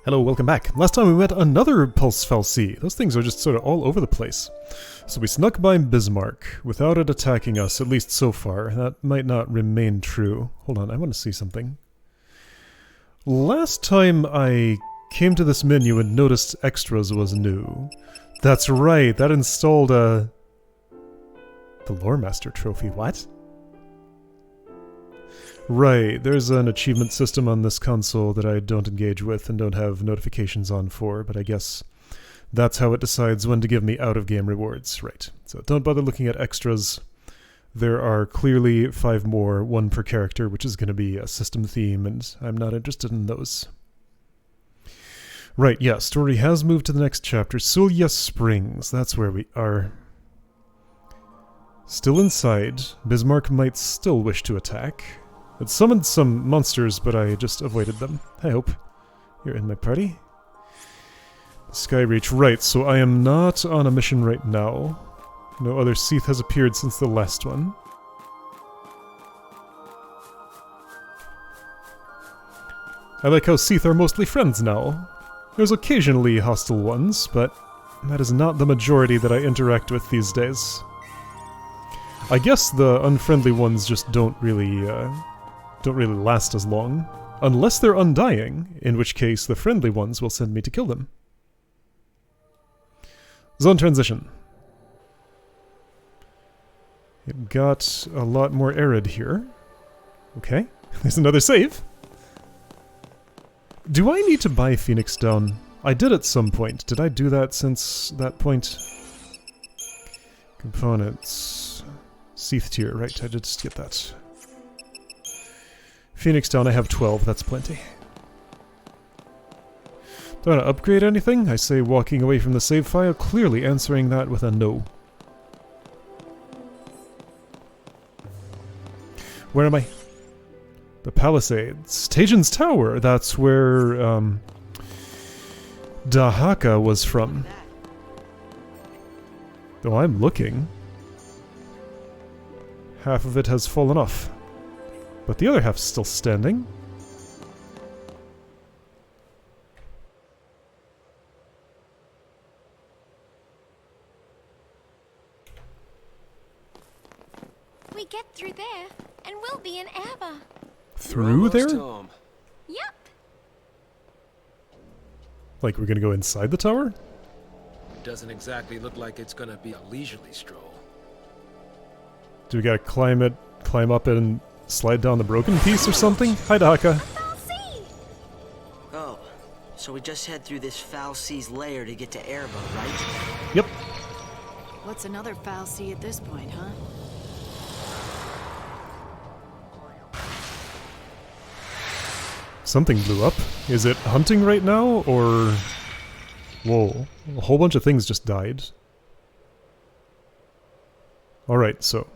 Hello, welcome back. Last time we met another Pulse Fal'Cie. Those things are just sort of all over the place. So we snuck by Bismarck without it attacking us, at least so far. That might not remain true. Hold on, I want to see something. Last time I came to this menu and noticed extras was new. That's right, that installed the Lore Master trophy. What? Right, there's an achievement system on this console that I don't engage with and don't have notifications on for, but I guess that's how it decides when to give me out-of-game rewards. Right, so don't bother looking at extras. There are clearly 5 more, 1 per character, which is going to be a system theme, and I'm not interested in those. Right, yeah, story has moved to the next chapter. Sulya Springs, that's where we are. Still inside. Bismarck might still wish to attack. It summoned some monsters, but I just avoided them. I hope you're in my party. Skyreach, right, so I am not on a mission right now. No other Seath has appeared since the last one. I like how Seath are mostly friends now. There's occasionally hostile ones, but that is not the majority that I interact with these days. I guess the unfriendly ones just don't really last as long. Unless they're undying, in which case the friendly ones will send me to kill them. Zone transition. It got a lot more arid here. Okay, there's another save. Do I need to buy Phoenix Down? I did at some point. Did I do that since that point? Components. Seath tier, right, I did just get that. Phoenix Down, I have 12, that's plenty. Do I want to upgrade anything? I say walking away from the save file, clearly answering that with a no. Where am I? The Palisades. Tajin's Tower, that's where Dahaka was from. Though I'm looking. Half of it has fallen off. But the other half's still standing. We get through there, and we'll be in Abba. Through there? Yep. Like we're gonna go inside the tower? Doesn't exactly look like it's gonna be a leisurely stroll. Do we gotta climb up it and slide down the broken piece or something? Hi, Dahaka. Oh, so we just head through this Fal'Cie's lair to get to Erba, right? Yep. What's another Fal'Cie at this point, huh? Something blew up. Is it hunting right now, or... Whoa, a whole bunch of things just died. Alright, so...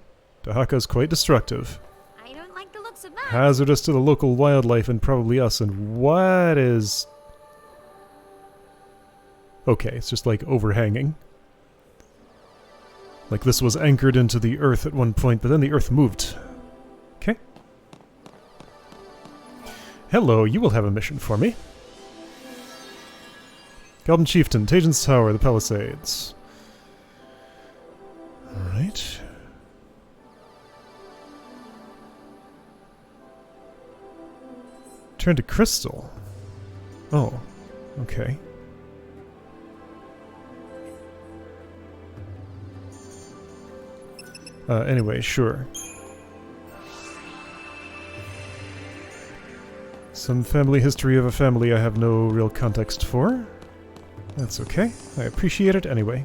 Dahaka's quite destructive. I don't like the looks of that. Hazardous to the local wildlife and probably us, and what is... Okay, it's just like overhanging. Like this was anchored into the earth at one point, but then the earth moved. Okay. Hello, you will have a mission for me. Goblin Chieftain, Tajin's Tower, the Palisades. Alright. Turn to crystal. Oh, okay. Anyway, sure. Some family history of a family I have no real context for. That's okay. I appreciate it anyway.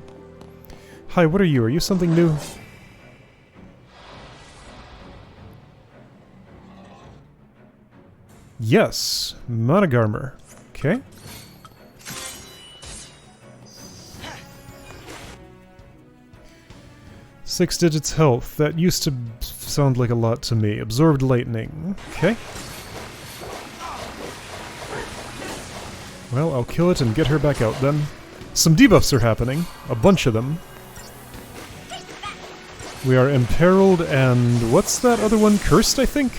Hi, what are you? Are you something new? Yes, Monogarmer. Okay. Six digits health. That used to sound like a lot to me. Absorbed lightning. Okay. Well, I'll kill it and get her back out then. Some debuffs are happening. A bunch of them. We are imperiled and... what's that other one? Cursed, I think?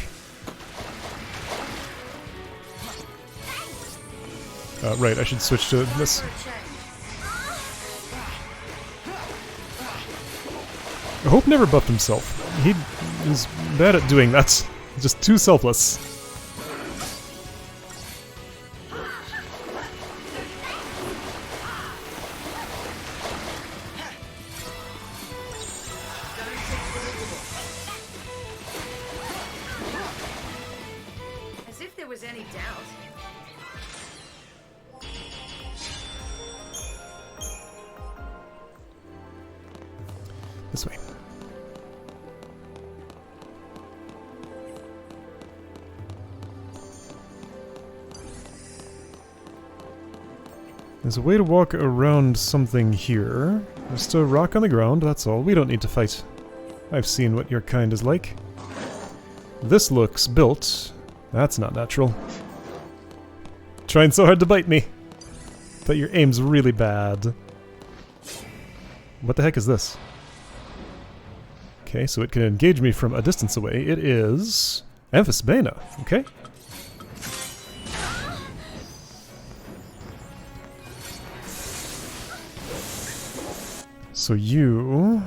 Right, I should switch to this. Hope never buffed himself. He's bad at doing that. He's just too selfless. As if there was any doubt. This way. There's a way to walk around something here. Just a rock on the ground, that's all. We don't need to fight. I've seen what your kind is like. This looks built. That's not natural. Trying so hard to bite me. But your aim's really bad. What the heck is this? Okay, so it can engage me from a distance away. It is Amphisbaena, okay. So you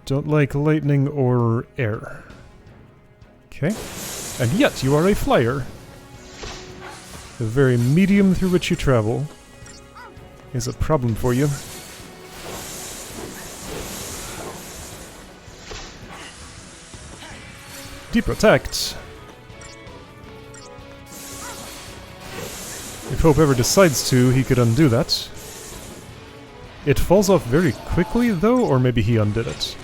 don't like lightning or air. Okay. And yet you are a flyer. The very medium through which you travel is a problem for you. Deprotect. If Hope ever decides to, he could undo that. It falls off very quickly, though, or maybe he undid it.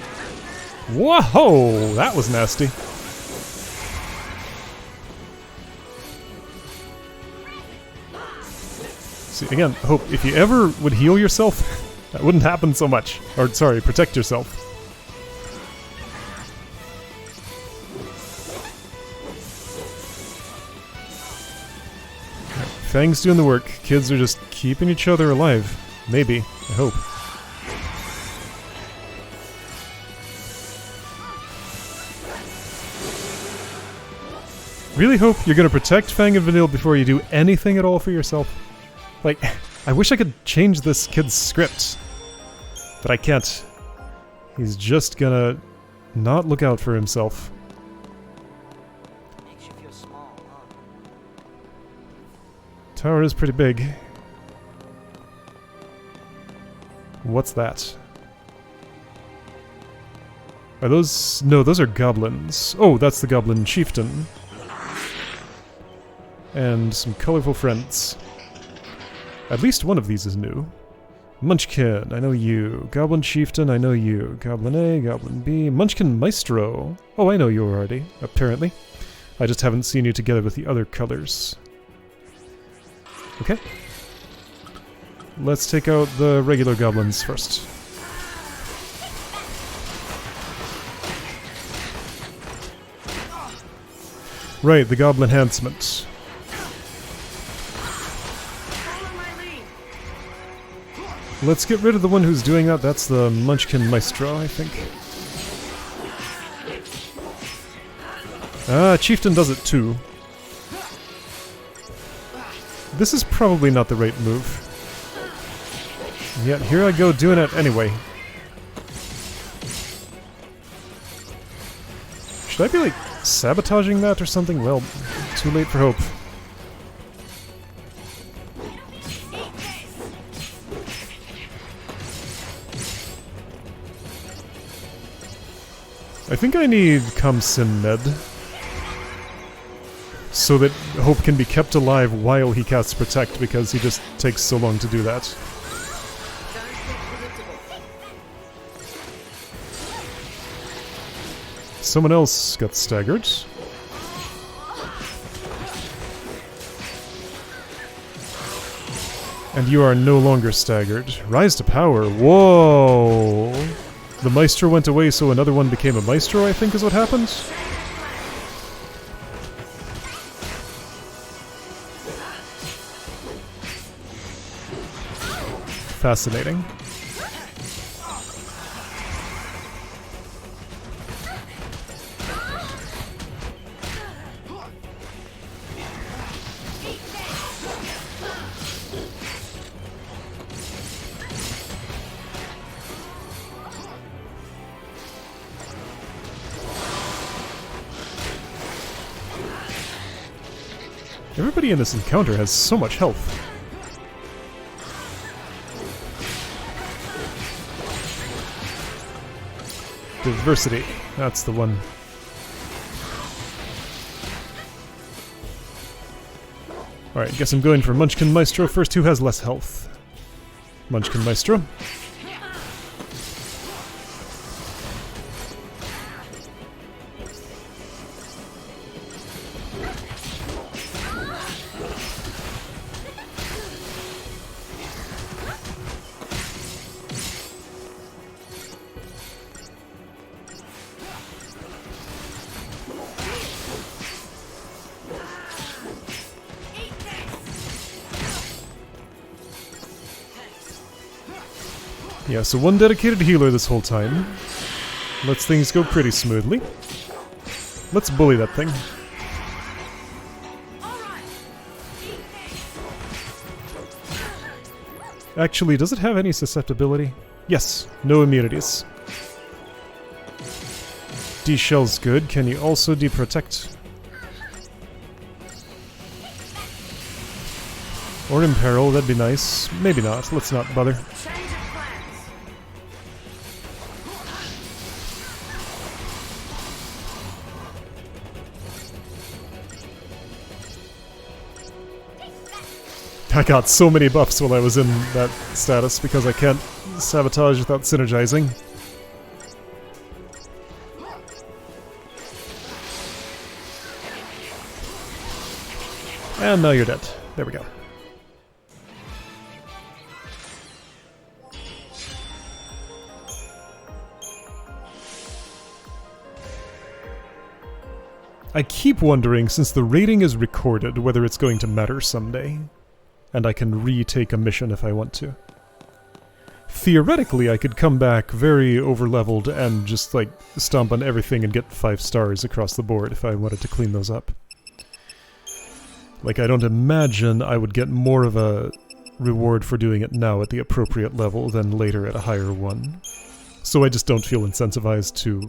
Whoa! That was nasty. See, again, Hope, if you ever would heal yourself, that wouldn't happen so much. Or, sorry, protect yourself. Fang's doing the work. Kids are just keeping each other alive. Maybe. I hope. Really hope you're gonna protect Fang and Vanille before you do anything at all for yourself. Like, I wish I could change this kid's script. But I can't. He's just gonna not look out for himself. Makes you feel small, huh? Tower is pretty big. What's that? Are those... No, those are goblins. Oh, that's the goblin chieftain. And some colorful friends. At least one of these is new. Munchkin, I know you. Goblin chieftain, I know you. Goblin A, Goblin B. Munchkin Maestro. Oh, I know you already, apparently. I just haven't seen you together with the other colors. Okay. Let's take out the regular goblins first. Right, the goblin enhancement. Let's get rid of the one who's doing that. That's the Munchkin Maestro, I think. Ah, Chieftain does it too. This is probably not the right move. Yet here I go doing it anyway. Should I be like sabotaging that or something? Well, too late for hope. I think I need Kamsin Med so that Hope can be kept alive while he casts Protect, because he just takes so long to do that. Someone else got staggered. And you are no longer staggered. Rise to power. Whoa! The Maestro went away, so another one became a Maestro, I think is what happened. Fascinating. Everybody in this encounter has so much health. Diversity, that's the one. Alright, guess I'm going for Munchkin Maestro first. Who has less health? Munchkin Maestro. Yeah, so one dedicated healer this whole time. Lets things go pretty smoothly. Let's bully that thing. Actually, does it have any susceptibility? Yes, no immunities. D-shell's good. Can you also deprotect? Or imperil, that'd be nice. Maybe not, let's not bother. I got so many buffs while I was in that status because I can't sabotage without synergizing. And now you're dead. There we go. I keep wondering, since the rating is recorded, whether it's going to matter someday. And I can retake a mission if I want to. Theoretically, I could come back very overleveled and just, like, stomp on everything and get 5 stars across the board if I wanted to clean those up. Like, I don't imagine I would get more of a reward for doing it now at the appropriate level than later at a higher one. So I just don't feel incentivized to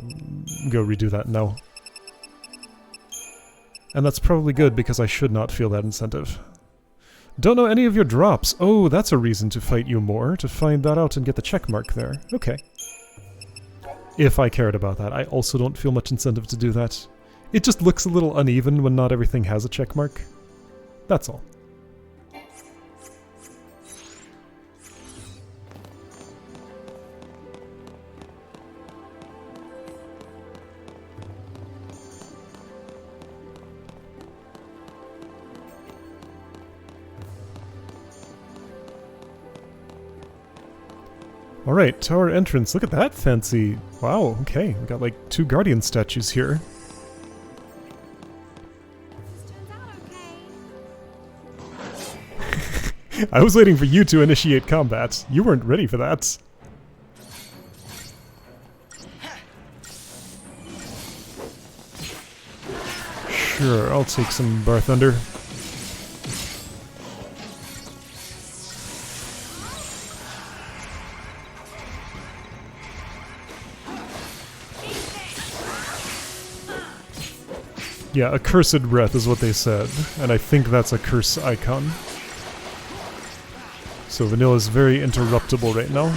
go redo that now. And that's probably good because I should not feel that incentive. Don't know any of your drops. Oh, that's a reason to fight you more, to find that out and get the check mark there. Okay. If I cared about that. I also don't feel much incentive to do that. It just looks a little uneven when not everything has a check mark. That's all. Alright, tower entrance. Look at that fancy... Wow, okay. We got like 2 guardian statues here. I was waiting for you to initiate combat. You weren't ready for that. Sure, I'll take some Bar Thunder. Yeah, accursed breath is what they said, and I think that's a curse icon. So Vanilla's very interruptible right now.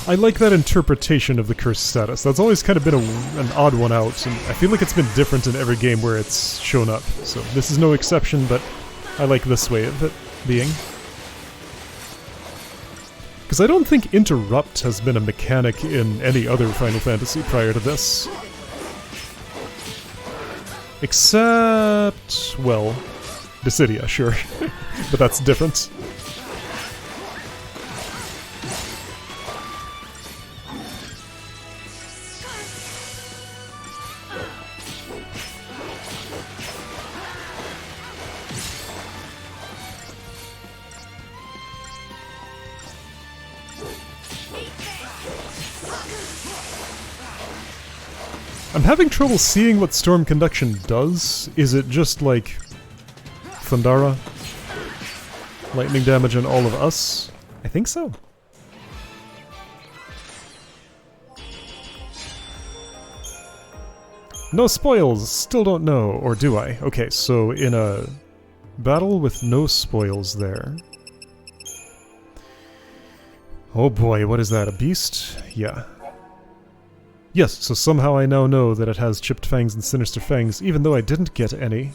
I like that interpretation of the curse status. That's always kind of been an odd one out, and I feel like it's been different in every game where it's shown up. So this is no exception, but I like this way of it being. Because I don't think interrupt has been a mechanic in any other Final Fantasy prior to this. Except... well, Dissidia, sure. But that's different. I'm having trouble seeing what Storm Conduction does. Is it just like Thundara? Lightning damage on all of us? I think so. No spoils! Still don't know, or do I? Okay, so in a battle with no spoils there. Oh boy, what is that, a beast? Yeah. Yes, so somehow I now know that it has chipped fangs and sinister fangs, even though I didn't get any.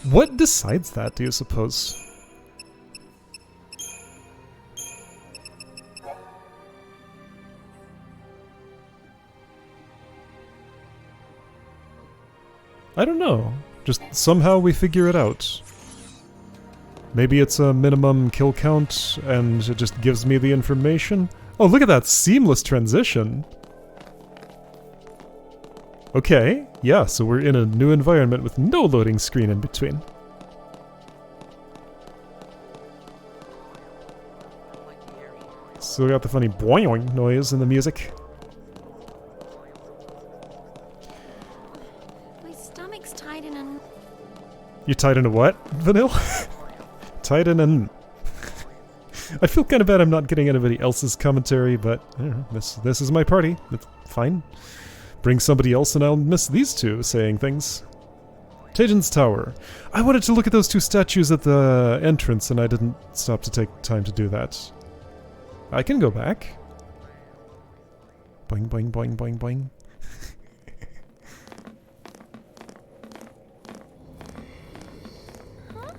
What decides that, do you suppose? I don't know. Just somehow we figure it out. Maybe it's a minimum kill count, and it just gives me the information. Oh, look at that seamless transition! Okay, yeah, so we're in a new environment with no loading screen in between. Still got the funny boing noise in the music. My stomach's tight in a... You tied in a what, Vanille? Tied in a... I feel kind of bad I'm not getting anybody else's commentary, but I don't know, this is my party. It's fine. Bring somebody else and I'll miss these two saying things. Tajan's Tower. I wanted to look at those two statues at the entrance and I didn't stop to take time to do that. I can go back. Boing, boing, boing, boing, boing. Huh?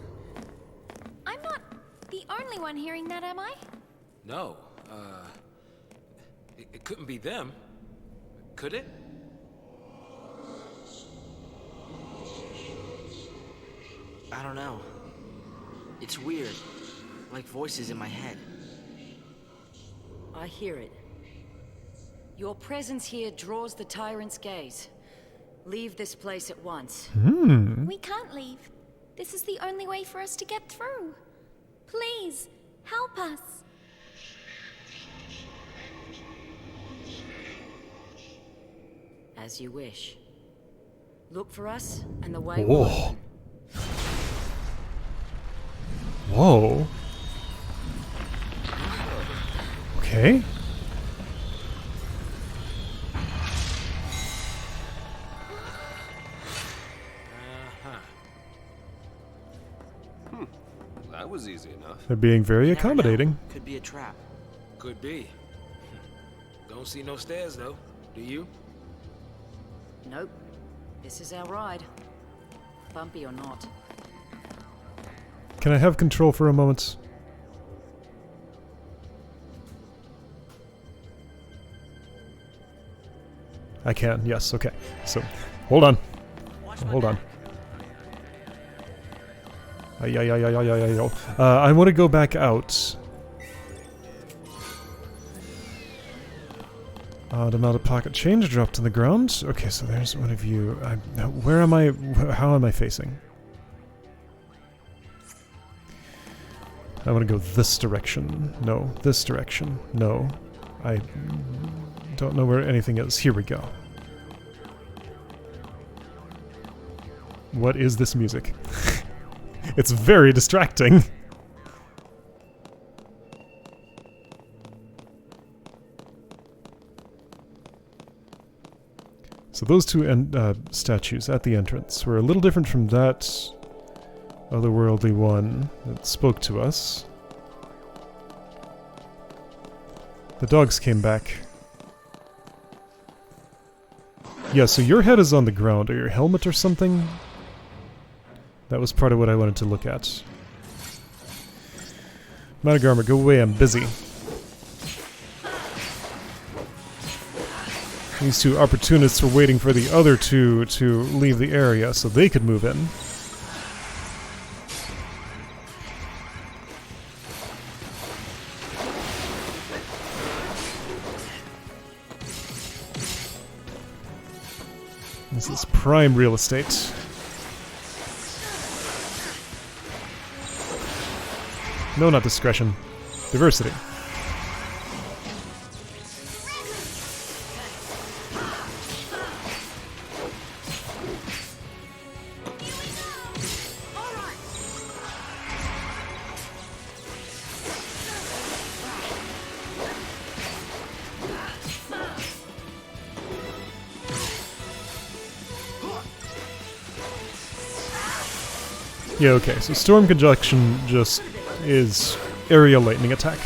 I'm not the only one hearing that, am I? No, it couldn't be them. Could it? I don't know. It's weird. Like voices in my head. I hear it. Your presence here draws the tyrant's gaze. Leave this place at once. We can't leave. This is the only way for us to get through. Please, help us. As you wish. Look for us, and the way Whoa. will open. Whoa. Okay. That was easy enough. They're being very You never know. accommodating. Could be a trap. Could be. Don't see no stairs, though. Do you? Nope. This is our ride. Bumpy or not. Can I have control for a moment? I can, yes, okay. So, hold on. Hold on. I want to go back out. Odd amount of pocket change dropped to the ground. Okay, so there's one of you. Where am I? How am I facing? I want to go this direction. No, this direction. No. I don't know where anything is. Here we go. What is this music? It's very distracting. So those two statues at the entrance were a little different from that otherworldly one that spoke to us. The dogs came back. Yeah, so your head is on the ground, or your helmet or something? That was part of what I wanted to look at. Madagarma, go away, I'm busy. These two opportunists were waiting for the other two to leave the area so they could move in. This is prime real estate. No, not discretion. Diversity. Yeah, okay, so Storm Conjunction just is area lightning attack.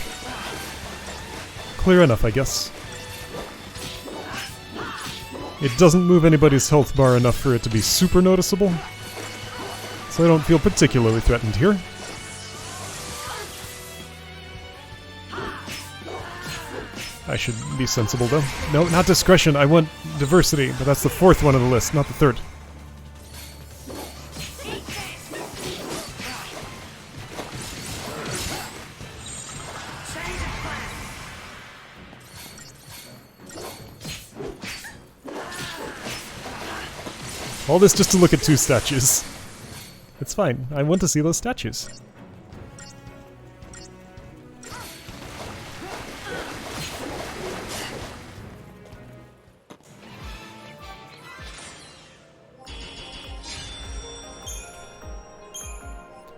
Clear enough, I guess. It doesn't move anybody's health bar enough for it to be super noticeable, so I don't feel particularly threatened here. I should be sensible, though. No, not discretion. I want diversity, but that's the fourth one on the list, not the third. All this just to look at two statues. It's fine. I want to see those statues.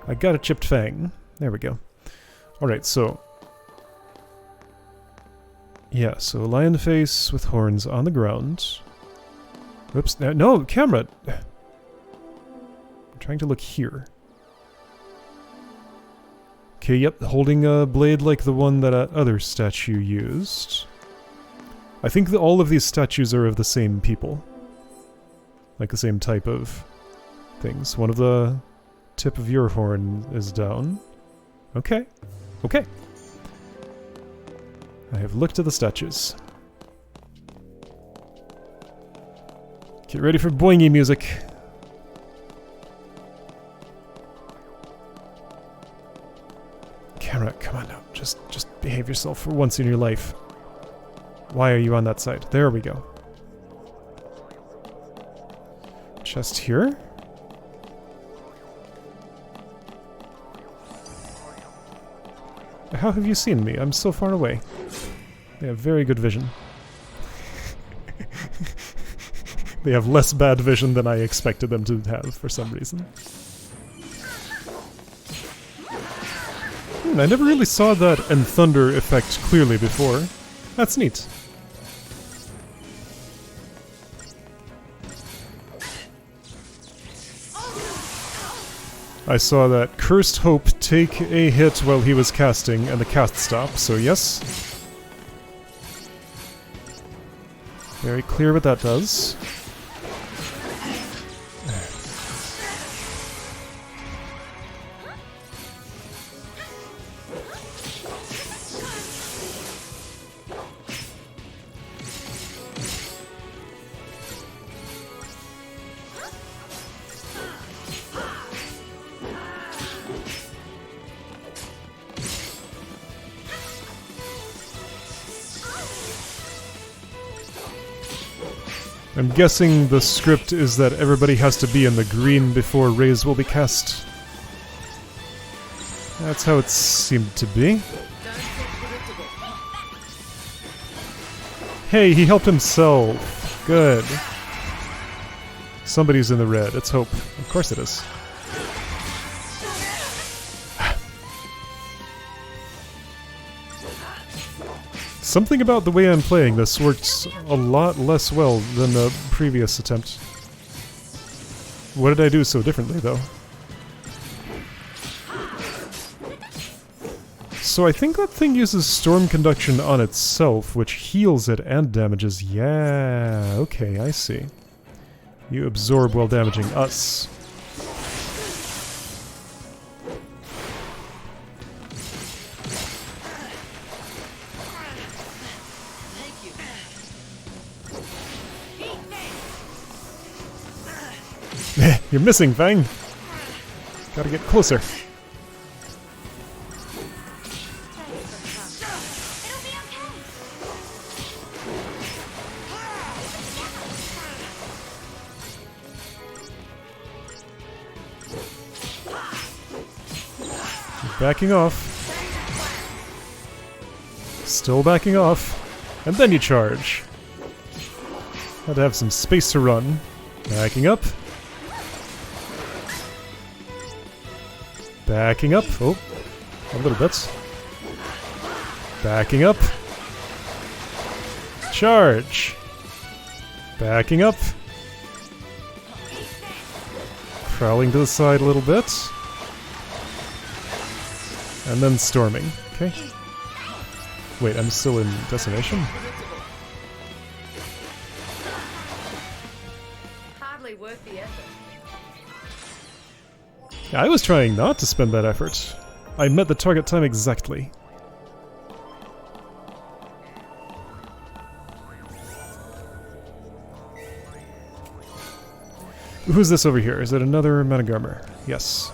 I got a chipped Fang. There we go. Alright, so... yeah, so lion face with horns on the ground. Whoops, no, camera! I'm trying to look here. Okay, yep, holding a blade like the one that other statue used. I think that all of these statues are of the same people. Like the same type of things. One of the tip of your horn is down. Okay. Okay. I have looked at the statues. Get ready for boingy music. Camera, come on now. Just behave yourself for once in your life. Why are you on that side? There we go. Chest here. How have you seen me? I'm so far away. They have very good vision. They have less bad vision than I expected them to have for some reason. I never really saw that and thunder effect clearly before. That's neat. I saw that Cursed Hope take a hit while he was casting and the cast stop, so yes. Very clear what that does. I'm guessing the script is that everybody has to be in the green before rays will be cast. That's how it seemed to be. Hey, he helped himself. Good. Somebody's in the red. It's Hope. Of course it is. Something about the way I'm playing this works a lot less well than the previous attempt. What did I do so differently, though? So I think that thing uses Storm Conduction on itself, which heals it and damages. Yeah, okay, I see. You absorb while damaging us. You're missing, Fang! Gotta get closer. Backing off. Still backing off. And then you charge. Had to have some space to run. Backing up. Backing up. Oh, a little bit. Backing up. Charge. Backing up. Crawling to the side a little bit. And then storming. Okay. Wait, I'm still in destination? Hardly worth the effort. I was trying not to spend that effort. I met the target time exactly. Who's this over here? Is it another Managarmer? Yes.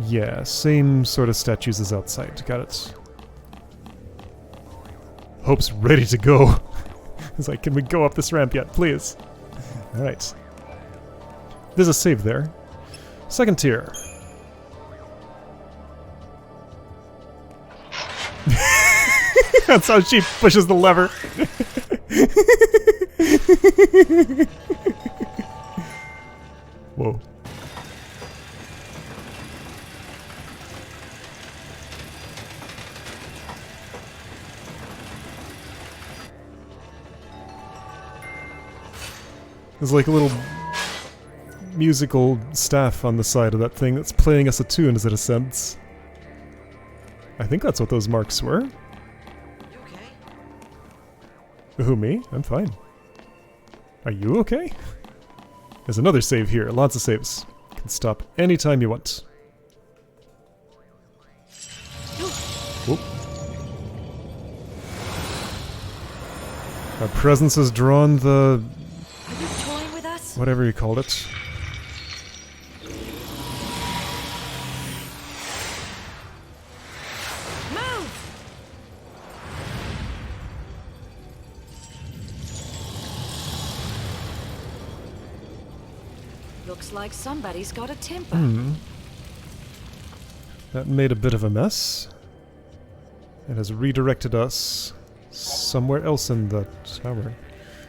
Yeah, same sort of statues as outside. Got it. Hope's ready to go. It's like, can we go up this ramp yet, please? Alright. There's a save there. Second tier. That's how she pushes the lever. Whoa. There's like a little musical staff on the side of that thing that's playing us a tune as it ascends. I think that's what those marks were. You okay? Who, me? I'm fine. Are you okay? There's another save here. Lots of saves. You can stop anytime you want. Whoop. Our presence has drawn the... Are you toying with us? whatever you called it. Move! Looks like somebody's got a temper. That made a bit of a mess. It has redirected us somewhere else in the tower.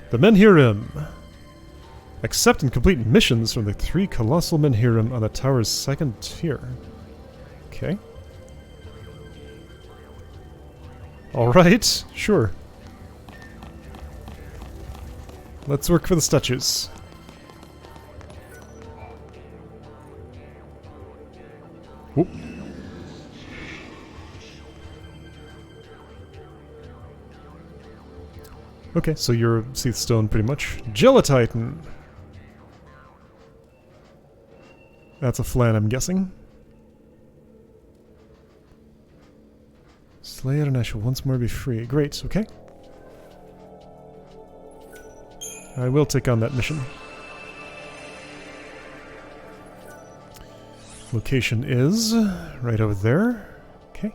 The Menhirim! Accept and complete missions from the 3 colossal Menhirim on the tower's 2nd tier. Okay. Alright, sure. Let's work for the statues. Whoop. Okay, so you're Seath Stone pretty much. Gelatitan! That's a flan, I'm guessing. Slay it and I shall once more be free. Great, okay. I will take on that mission. Location is right over there. Okay.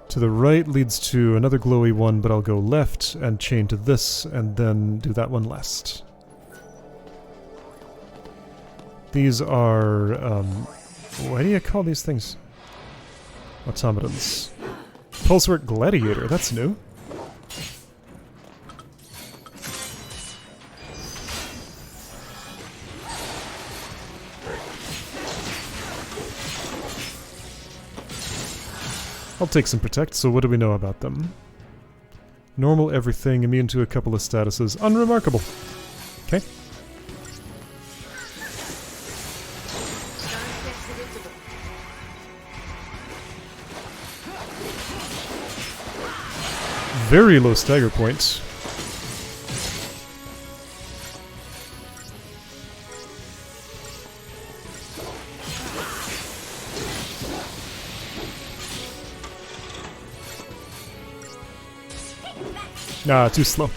To the right leads to another glowy one, but I'll go left and chain to this and then do that one last. These are, why do you call these things? Automatons. Pulsework Gladiator, that's new. I'll take some Protect, so what do we know about them? Normal everything, immune to a couple of statuses, unremarkable. Okay. Very low stagger points. Ah, too slow.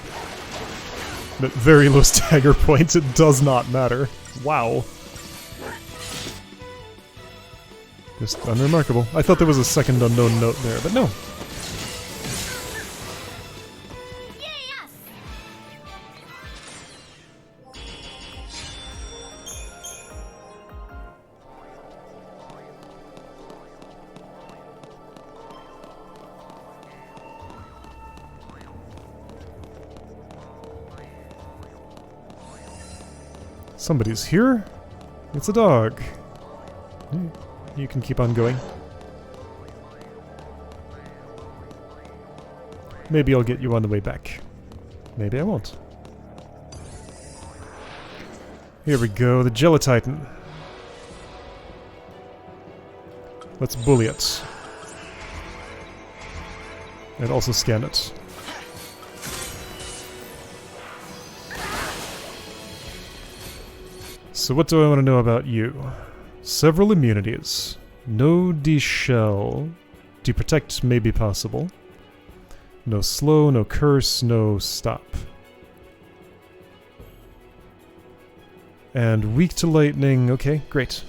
But very low stagger points, it does not matter. Wow. Just unremarkable. I thought there was a second unknown note there, but no. Somebody's here. It's a dog. You can keep on going. Maybe I'll get you on the way back. Maybe I won't. Here we go, the Gelatitan. Let's bully it. And also scan it. So what do I want to know about you? Several immunities. No de-shell. De-protect may be possible. No slow, no curse, no stop. And weak to lightning. Okay, great.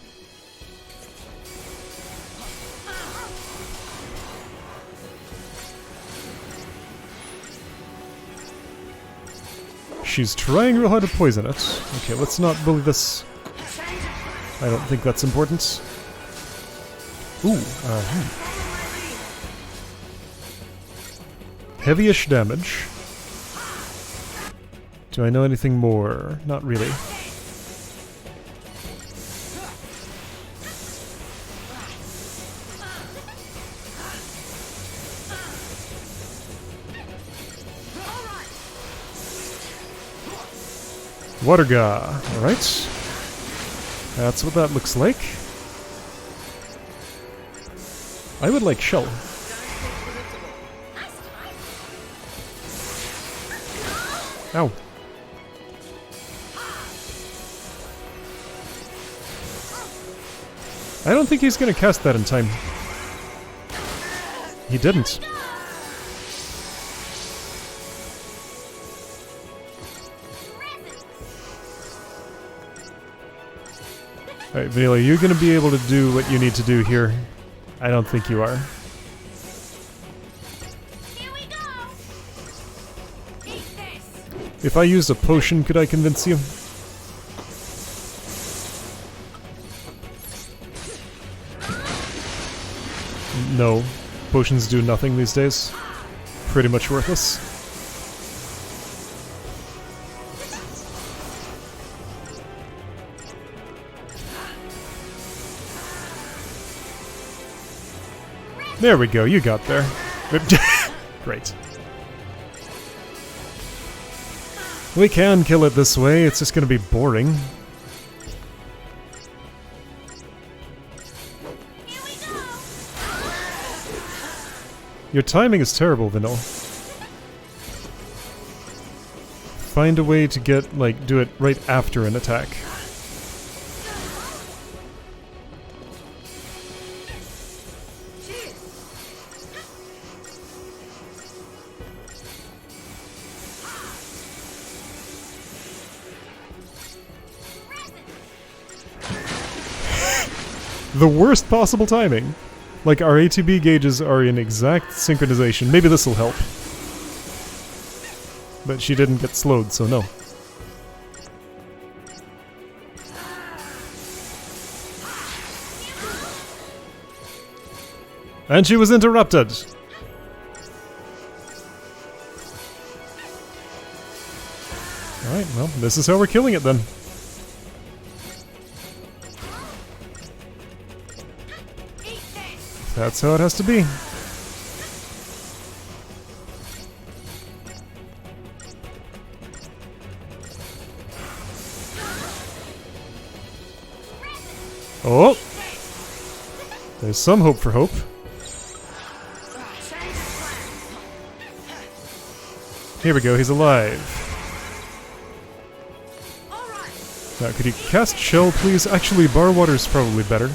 She's trying real hard to poison it. Okay, let's not bully this. I don't think that's important. Ooh, Heavy-ish damage. Do I know anything more? Not really. Waterga, alright. That's what that looks like. I would like shell. Ow. I don't think he's gonna cast that in time. He didn't. Alright, Vanilla, you're gonna be able to do what you need to do here. I don't think you are. Here we go. Eat this. If I used a potion, could I convince you? No. Potions do nothing these days. Pretty much worthless. There we go, you got there. Great. We can kill it this way, it's just gonna be boring. Here we go. Your timing is terrible, Vanilla. Find a way to get, like, do it right after an attack. The worst possible timing. Like, our ATB gauges are in exact synchronization. Maybe this will help. But she didn't get slowed, so no. And she was interrupted! Alright, well, this is how we're killing it then. That's how it has to be. Oh! There's some hope for hope. Here we go, he's alive. Now, could you cast Shell, please? Actually, Bar Water's probably better.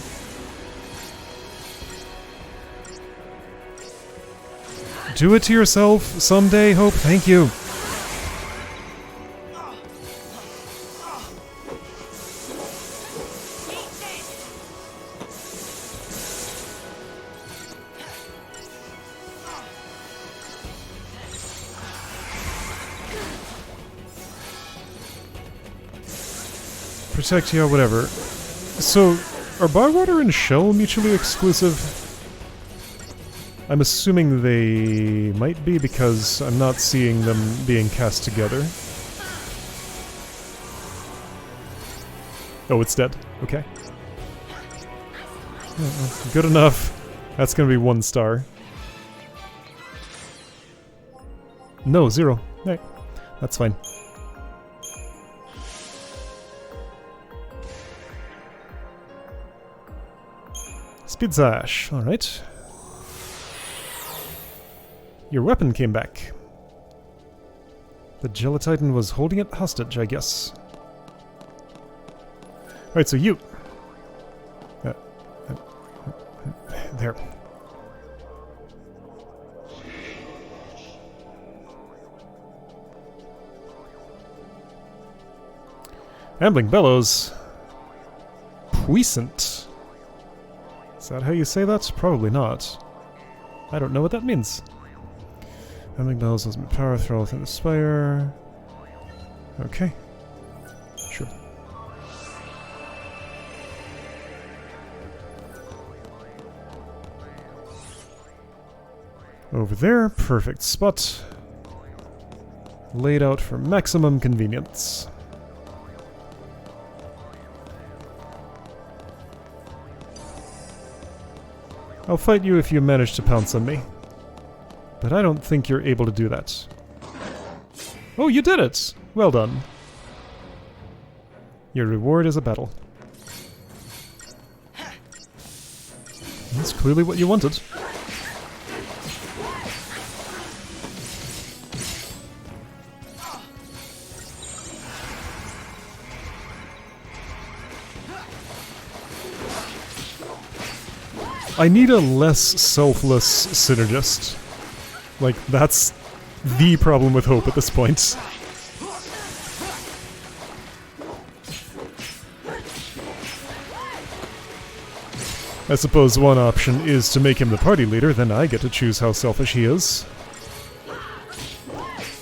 Do it to yourself someday, Hope. Thank you. Protect, yeah, whatever. So, are Bar Water and Shell mutually exclusive? I'm assuming they might be because I'm not seeing them being cast together. Oh, it's dead. Okay. Good enough. That's gonna be 1 star. No, 0. Alright. That's fine. Speed Sash, alright. Your weapon came back. The Gelatitan was holding it hostage, I guess. Alright, so you. There. Ambling Bellows. Puissant. Is that how you say that? Probably not. I don't know what that means. Ambling Bellows has power throw within the spire. Okay. Sure. Over there, perfect spot. Laid out for maximum convenience. I'll fight you if you manage to pounce on me. But I don't think you're able to do that. Oh, you did it! Well done. Your reward is a battle. That's clearly what you wanted. I need a less selfless synergist. Like, that's the problem with Hope at this point. I suppose one option is to make him the party leader, then I get to choose how selfish he is.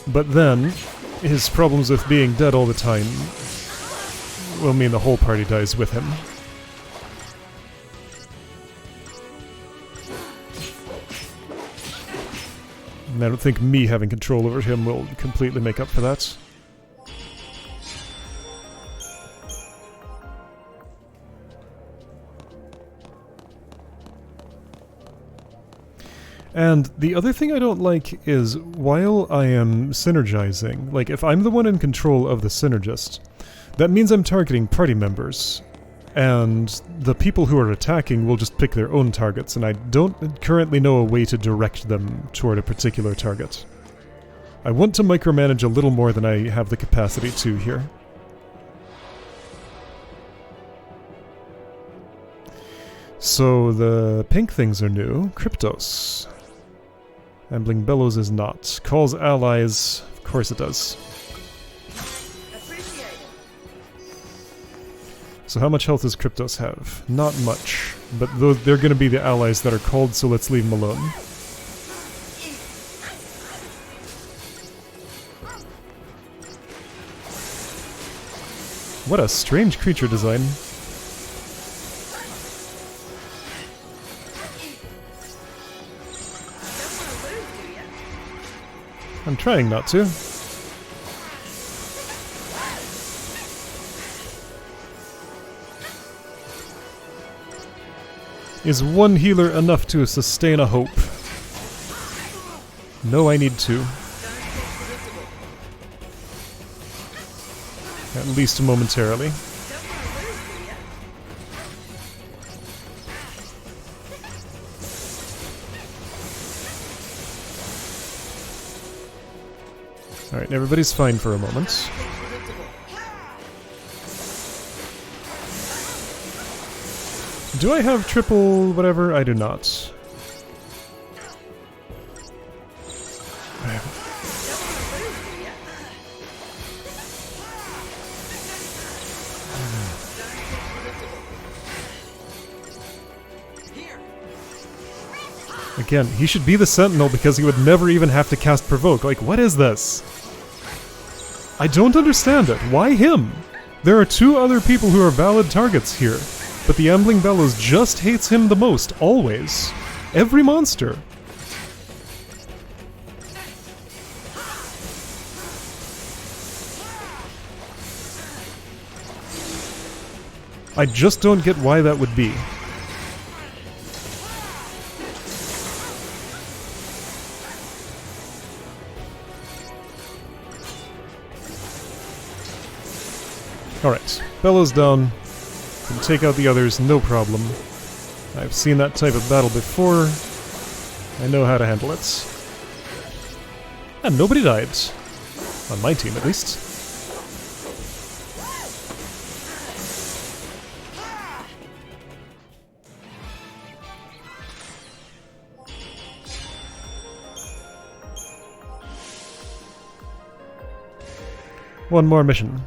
But then, his problems with being dead all the time will mean the whole party dies with him. And I don't think me having control over him will completely make up for that. And the other thing I don't like is, while I am synergizing, like if I'm the one in control of the synergist, that means I'm targeting party members. And the people who are attacking will just pick their own targets, and I don't currently know a way to direct them toward a particular target. I want to micromanage a little more than I have the capacity to here. So the pink things are new. Kryptos. Ambling Bellows is not. Calls allies. Of course it does. So how much health does Kryptos have? Not much. But they're going to be the allies that are called, so let's leave them alone. What a strange creature design. I'm trying not to. Is one healer enough to sustain a hope? No, I need two. At least momentarily. Alright, everybody's fine for a moment. Do I have triple whatever? I do not. Again, he should be the Sentinel because he would never even have to cast Provoke. Like, what is this? I don't understand it. Why him? There are two other people who are valid targets here. But the Ambling Bellows just hates him the most, always. Every monster. I just don't get why that would be. Alright, Bellows down. Can take out the others, no problem. I've seen that type of battle before. I know how to handle it. And nobody died. On my team, at least. One more mission.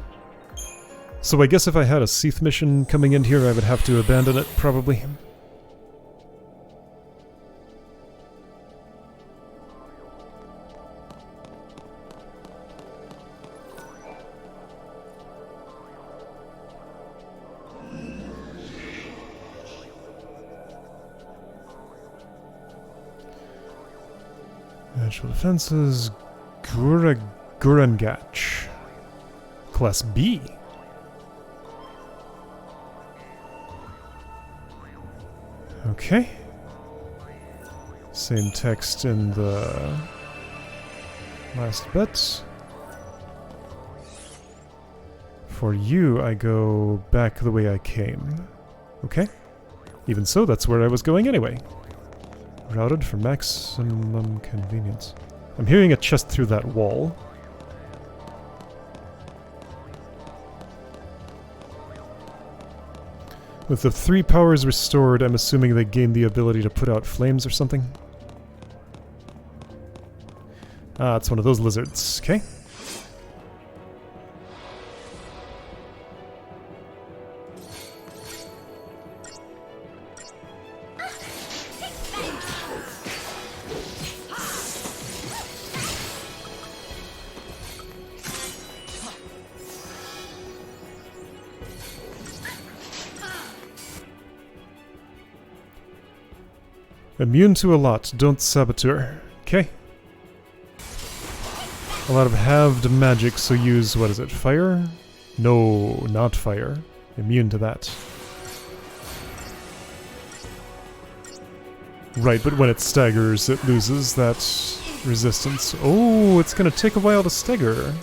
So I guess if I had a Seath mission coming in here, I would have to abandon it, probably. Natural defenses, Gurangach. Class B. Okay. Same text in the last bit. For you, I go back the way I came. Okay. Even so, that's where I was going anyway. Routed for maximum convenience. I'm hearing a chest through that wall. With the 3 powers restored, I'm assuming they gain the ability to put out flames or something. Ah, it's one of those lizards. Okay. Immune to a lot, don't saboteur. Okay. A lot of halved magic, so use, what is it, fire? No, not fire. Immune to that. Right, but when it staggers, it loses that resistance. Oh, it's gonna take a while to stagger.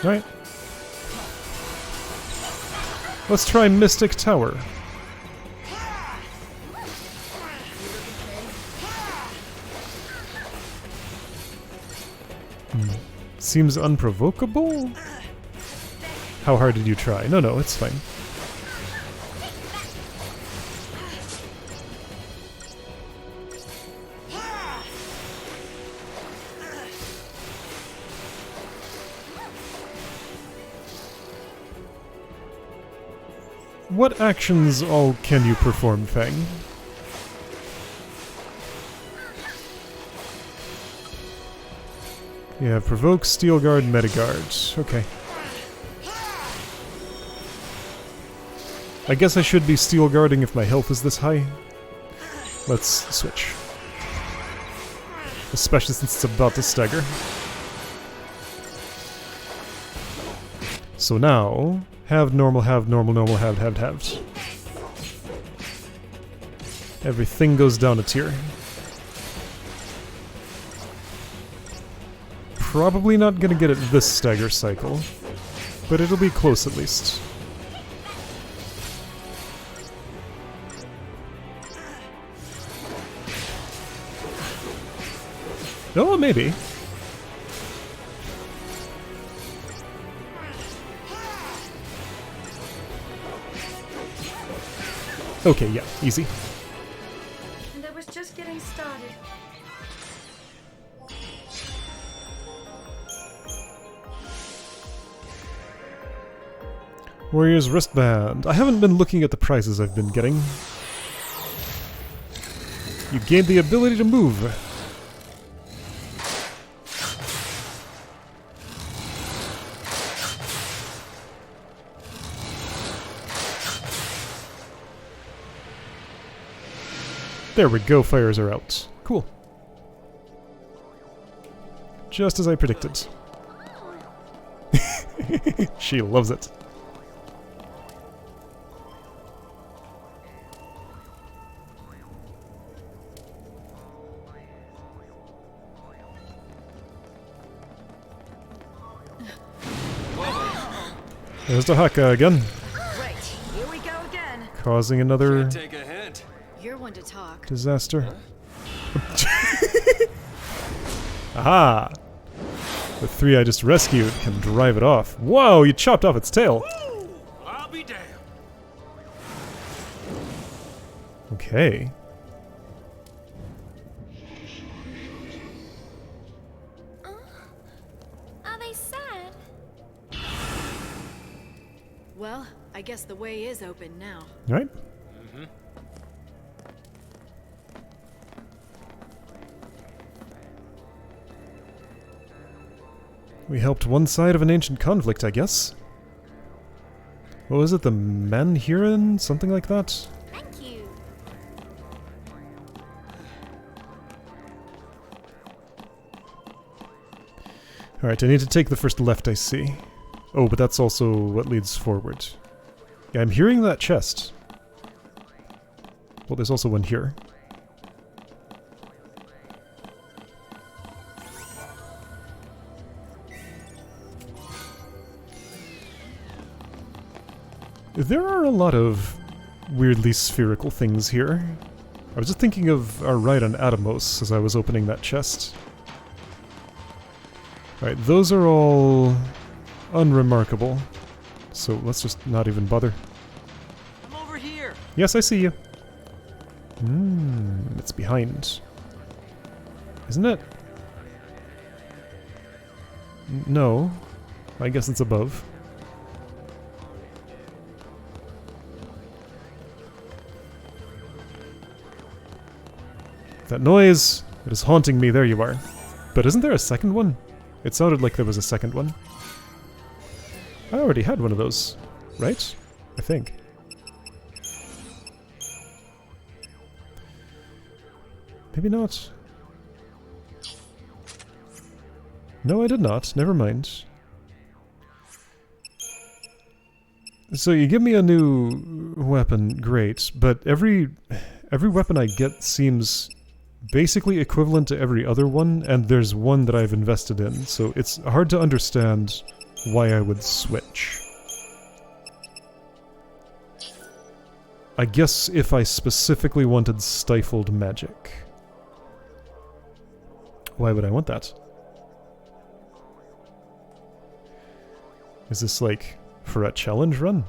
Right. Let's try Mystic Tower. Seems unprovocable? How hard did you try? No, it's fine. What actions all can you perform, Fang? Yeah, provoke, steel guard, metaguard. Okay. I guess I should be steel guarding if my health is this high. Let's switch. Especially since it's about to stagger. So now, have normal, halved. Everything goes down a tier. Probably not gonna get it this stagger cycle, but it'll be close at least. Oh, maybe. Okay, yeah, easy. And I was just getting started. Warrior's wristband. I haven't been looking at the prizes I've been getting. You gained the ability to move. There we go, fires are out. Cool. Just as I predicted. She loves it. There's the Haka again. Great, here we go again. causing another Can't take a hint. You're one to talk. disaster. Aha! The 3 I just rescued can drive it off. Whoa, you chopped off its tail! Woo! I'll be damned. Okay. Are they sad? Well, I guess the way is open now. Right? We helped one side of an ancient conflict, I guess. What was it, the Manhurin? Something like that? Thank you. Alright, I need to take the first left I see. Oh, but that's also what leads forward. Yeah, I'm hearing that chest. Well, there's also one here. There are a lot of weirdly spherical things here. I was just thinking of our ride on Atomos as I was opening that chest. Alright, those are all unremarkable. So let's just not even bother. I'm over here. Yes, I see you. It's behind. Isn't it? No. I guess it's above. That noise! It is haunting me. There you are. But isn't there a second one? It sounded like there was a second one. I already had one of those, right? I think. Maybe not. No, I did not. Never mind. So you give me a new weapon, great, but every weapon I get seems basically equivalent to every other one, and there's one that I've invested in, so it's hard to understand why I would switch. I guess if I specifically wanted stifled magic. Why would I want that? Is this like for a challenge run?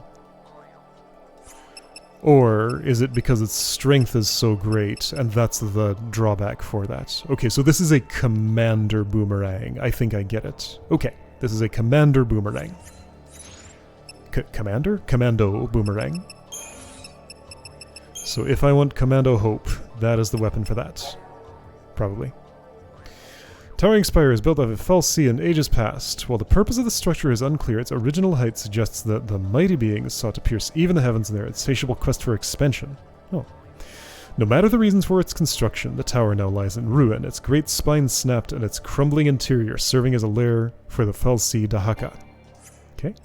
Or is it because its strength is so great, and that's the drawback for that? Okay, so this is a commander boomerang. I think I get it. Okay, this is a commander boomerang. Commander? Commando boomerang. So if I want Commando Hope, that is the weapon for that. Probably. Towering spire is built out of fell sea in ages past. While the purpose of the structure is unclear, its original height suggests that the mighty beings sought to pierce even the heavens in their insatiable quest for expansion. Oh. No matter the reasons for its construction, the tower now lies in ruin, its great spine snapped and its crumbling interior serving as a lair for the fell sea Dahaka. Okay.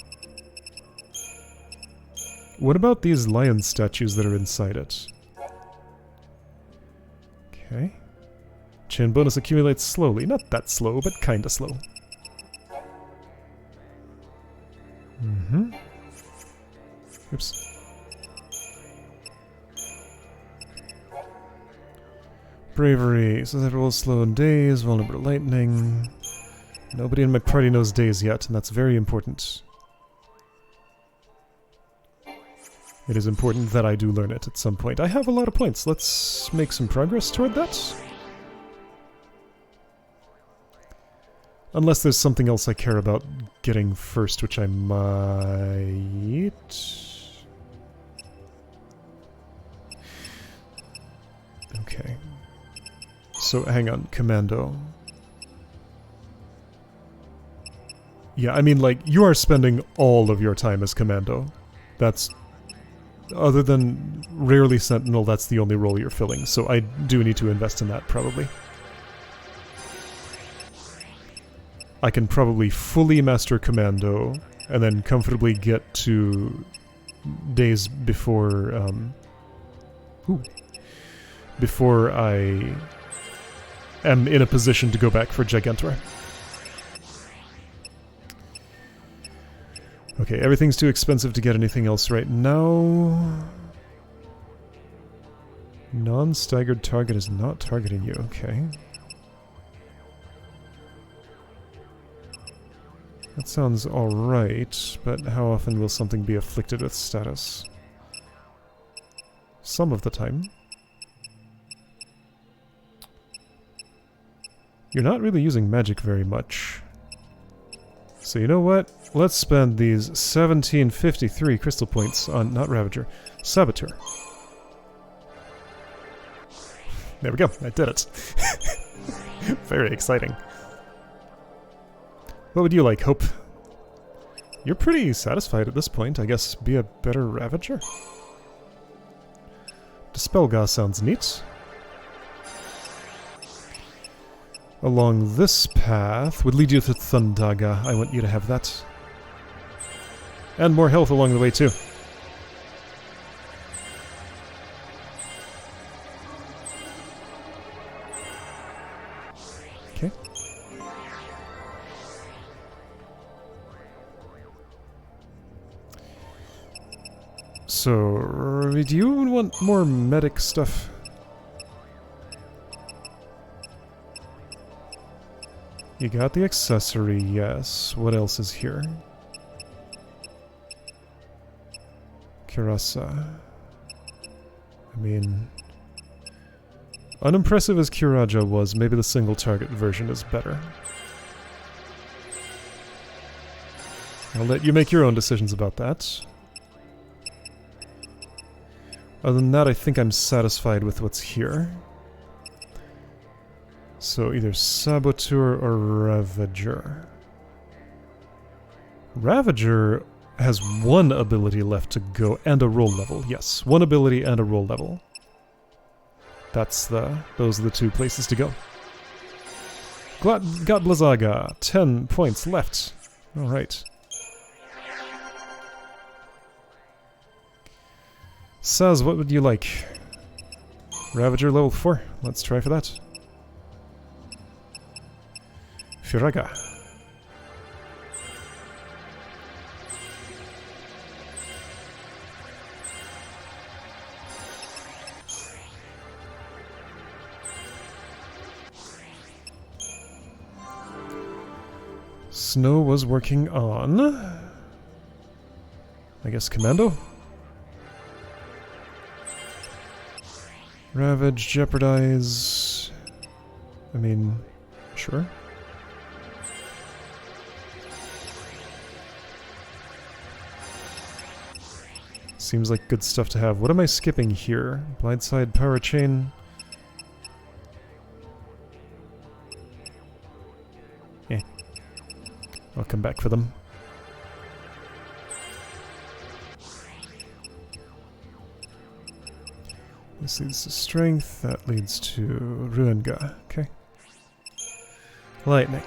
What about these lion statues that are inside it? Okay. Chin bonus accumulates slowly. Not that slow, but kinda slow. Oops. Bravery. So that rolls slow in days, vulnerable to lightning. Nobody in my party knows days yet, and that's very important. It is important that I do learn it at some point. I have a lot of points. Let's make some progress toward that. Unless there's something else I care about getting first, which I might... Okay. So, hang on. Commando. Yeah, I mean, like, you are spending all of your time as Commando. That's... Other than rarely Sentinel, that's the only role you're filling, so I do need to invest in that, probably. I can probably fully master Commando, and then comfortably get to days before, before I am in a position to go back for Gigantor. Okay, everything's too expensive to get anything else right now. Non-staggered target is not targeting you, okay. That sounds alright, but how often will something be afflicted with status? Some of the time. You're not really using magic very much. So you know what? Let's spend these 1753 crystal points on, not Ravager, Saboteur. There we go, I did it. Very exciting. What would you like, Hope? You're pretty satisfied at this point. I guess be a better Ravager? Dispel Gauss sounds neat. Along this path would lead you to Thundaga. I want you to have that. And more health along the way, too. Okay. So, do you want more medic stuff? You got the accessory, yes. What else is here? Kurasa. I mean... unimpressive as Kuraja was, maybe the single target version is better. I'll let you make your own decisions about that. Other than that, I think I'm satisfied with what's here. So either Saboteur or Ravager. Ravager has one ability left to go, and a roll level. Yes, one ability and a roll level. Those are the two places to go. Got Blazaga, 10 points left. Alright. Saz, what would you like? Ravager level 4. Let's try for that. Firaga. Snow was working on... I guess Commando? Ravage, Jeopardize... I mean, sure. Seems like good stuff to have. What am I skipping here? Blindside, Power Chain... Eh. I'll come back for them. This leads to Strength, that leads to Ruinga. Okay. Lightning.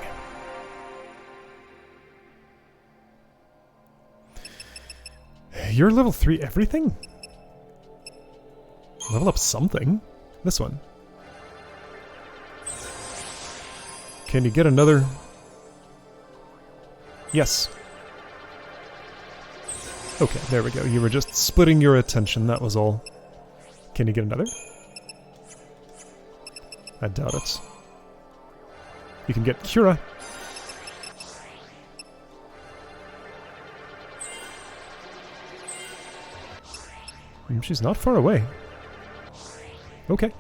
You're level 3 everything? Level up something. This one. Can you get another? Yes. Okay, there we go. You were just splitting your attention, that was all. Can you get another? I doubt it. You can get Cura. She's not far away. Okay.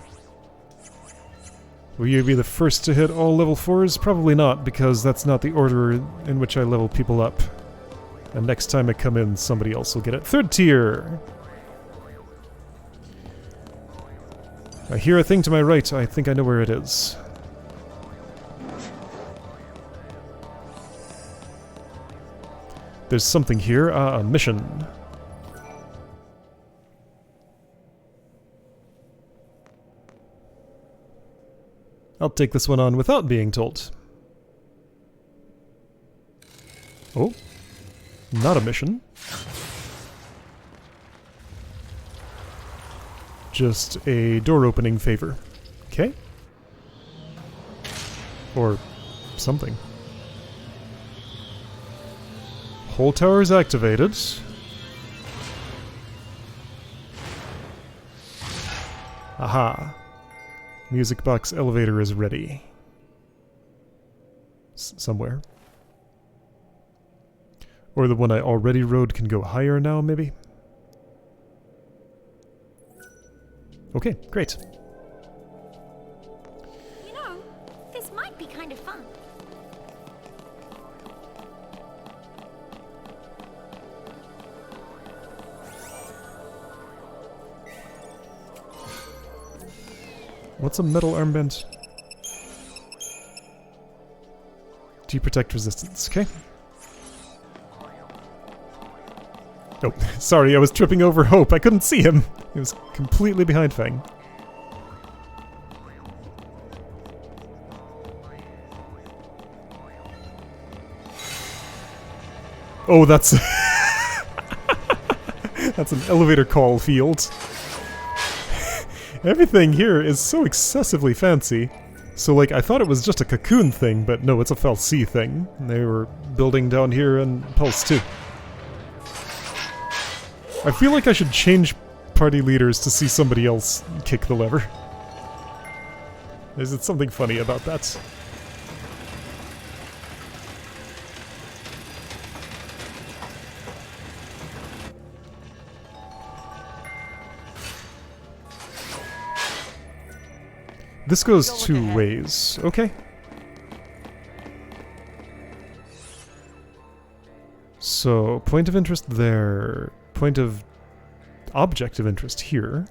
Will you be the first to hit all level 4s? Probably not, because that's not the order in which I level people up. And next time I come in, somebody else will get it. 3rd tier! I hear a thing to my right. I think I know where it is. There's something here. A mission. I'll take this one on without being told. Oh. Not a mission. Just a door-opening favor. Okay? Or something. Whole tower is activated. Aha. Music box elevator is ready. Somewhere. Or the one I already rode can go higher now, maybe? Okay, great. You know, this might be kind of fun. What's a metal armband? Do you protect resistance? Okay. Oh, sorry, I was tripping over Hope. I couldn't see him. He was completely behind Fang. Oh, that's... that's an elevator call field. Everything here is so excessively fancy. So, like, I thought it was just a Cocoon thing, but no, it's a Fal'Cie thing. They were building down here in Pulse 2. I feel like I should change party leaders to see somebody else kick the lever. There's something funny about that. This goes two ways. Okay. So, point of interest there. Point of object of interest here.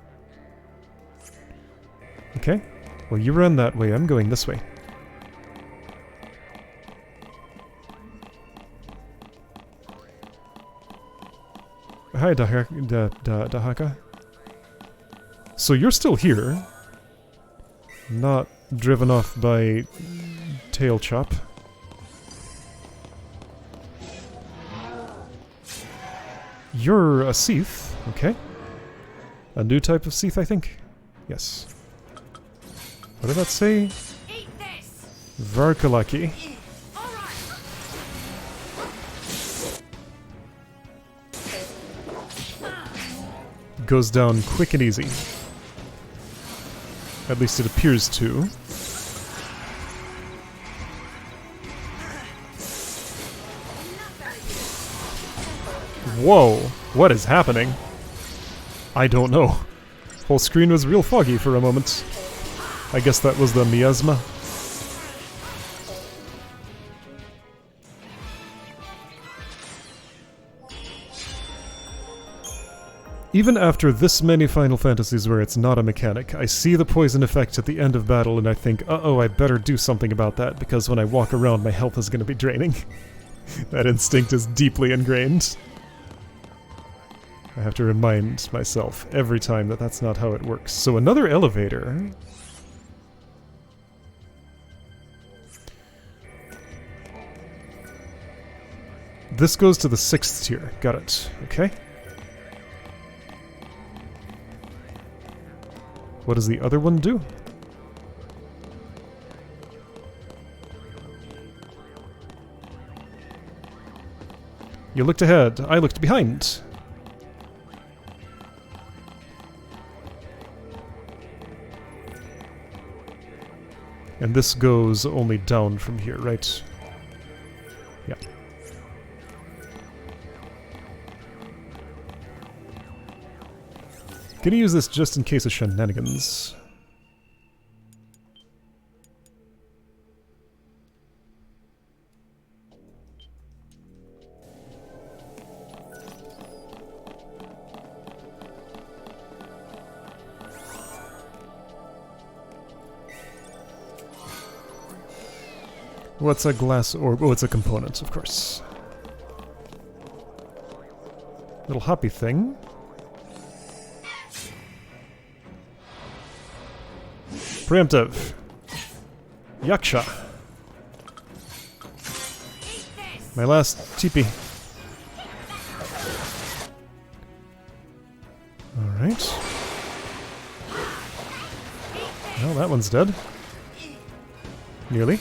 Okay. Well, you run that way. I'm going this way. Hi, Dahaka. So you're still here. Not driven off by Tail Chop. You're a Seath, okay. A new type of Seath, I think? Yes. What did that say? Varkalaki. Goes down quick and easy. At least it appears to. Whoa! What is happening? I don't know. Whole screen was real foggy for a moment. I guess that was the miasma. Even after this many Final Fantasies where it's not a mechanic, I see the poison effect at the end of battle and I think, uh-oh, I better do something about that, because when I walk around my health is going to be draining. That instinct is deeply ingrained. I have to remind myself every time that that's not how it works. So another elevator. This goes to the 6th tier. Got it. Okay. What does the other one do? You looked ahead. I looked behind. And this goes only down from here, right? Yeah. Gonna use this just in case of shenanigans. What's a glass orb? Oh, it's a component, of course. Little hoppy thing. Preemptive. Yaksha. My last TP. Alright. Well, that one's dead. Nearly.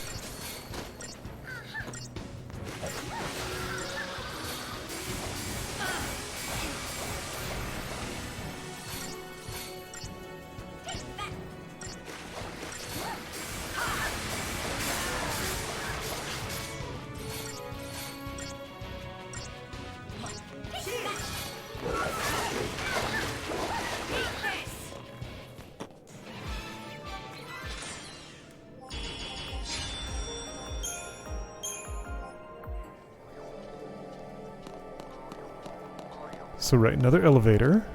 So right, another elevator.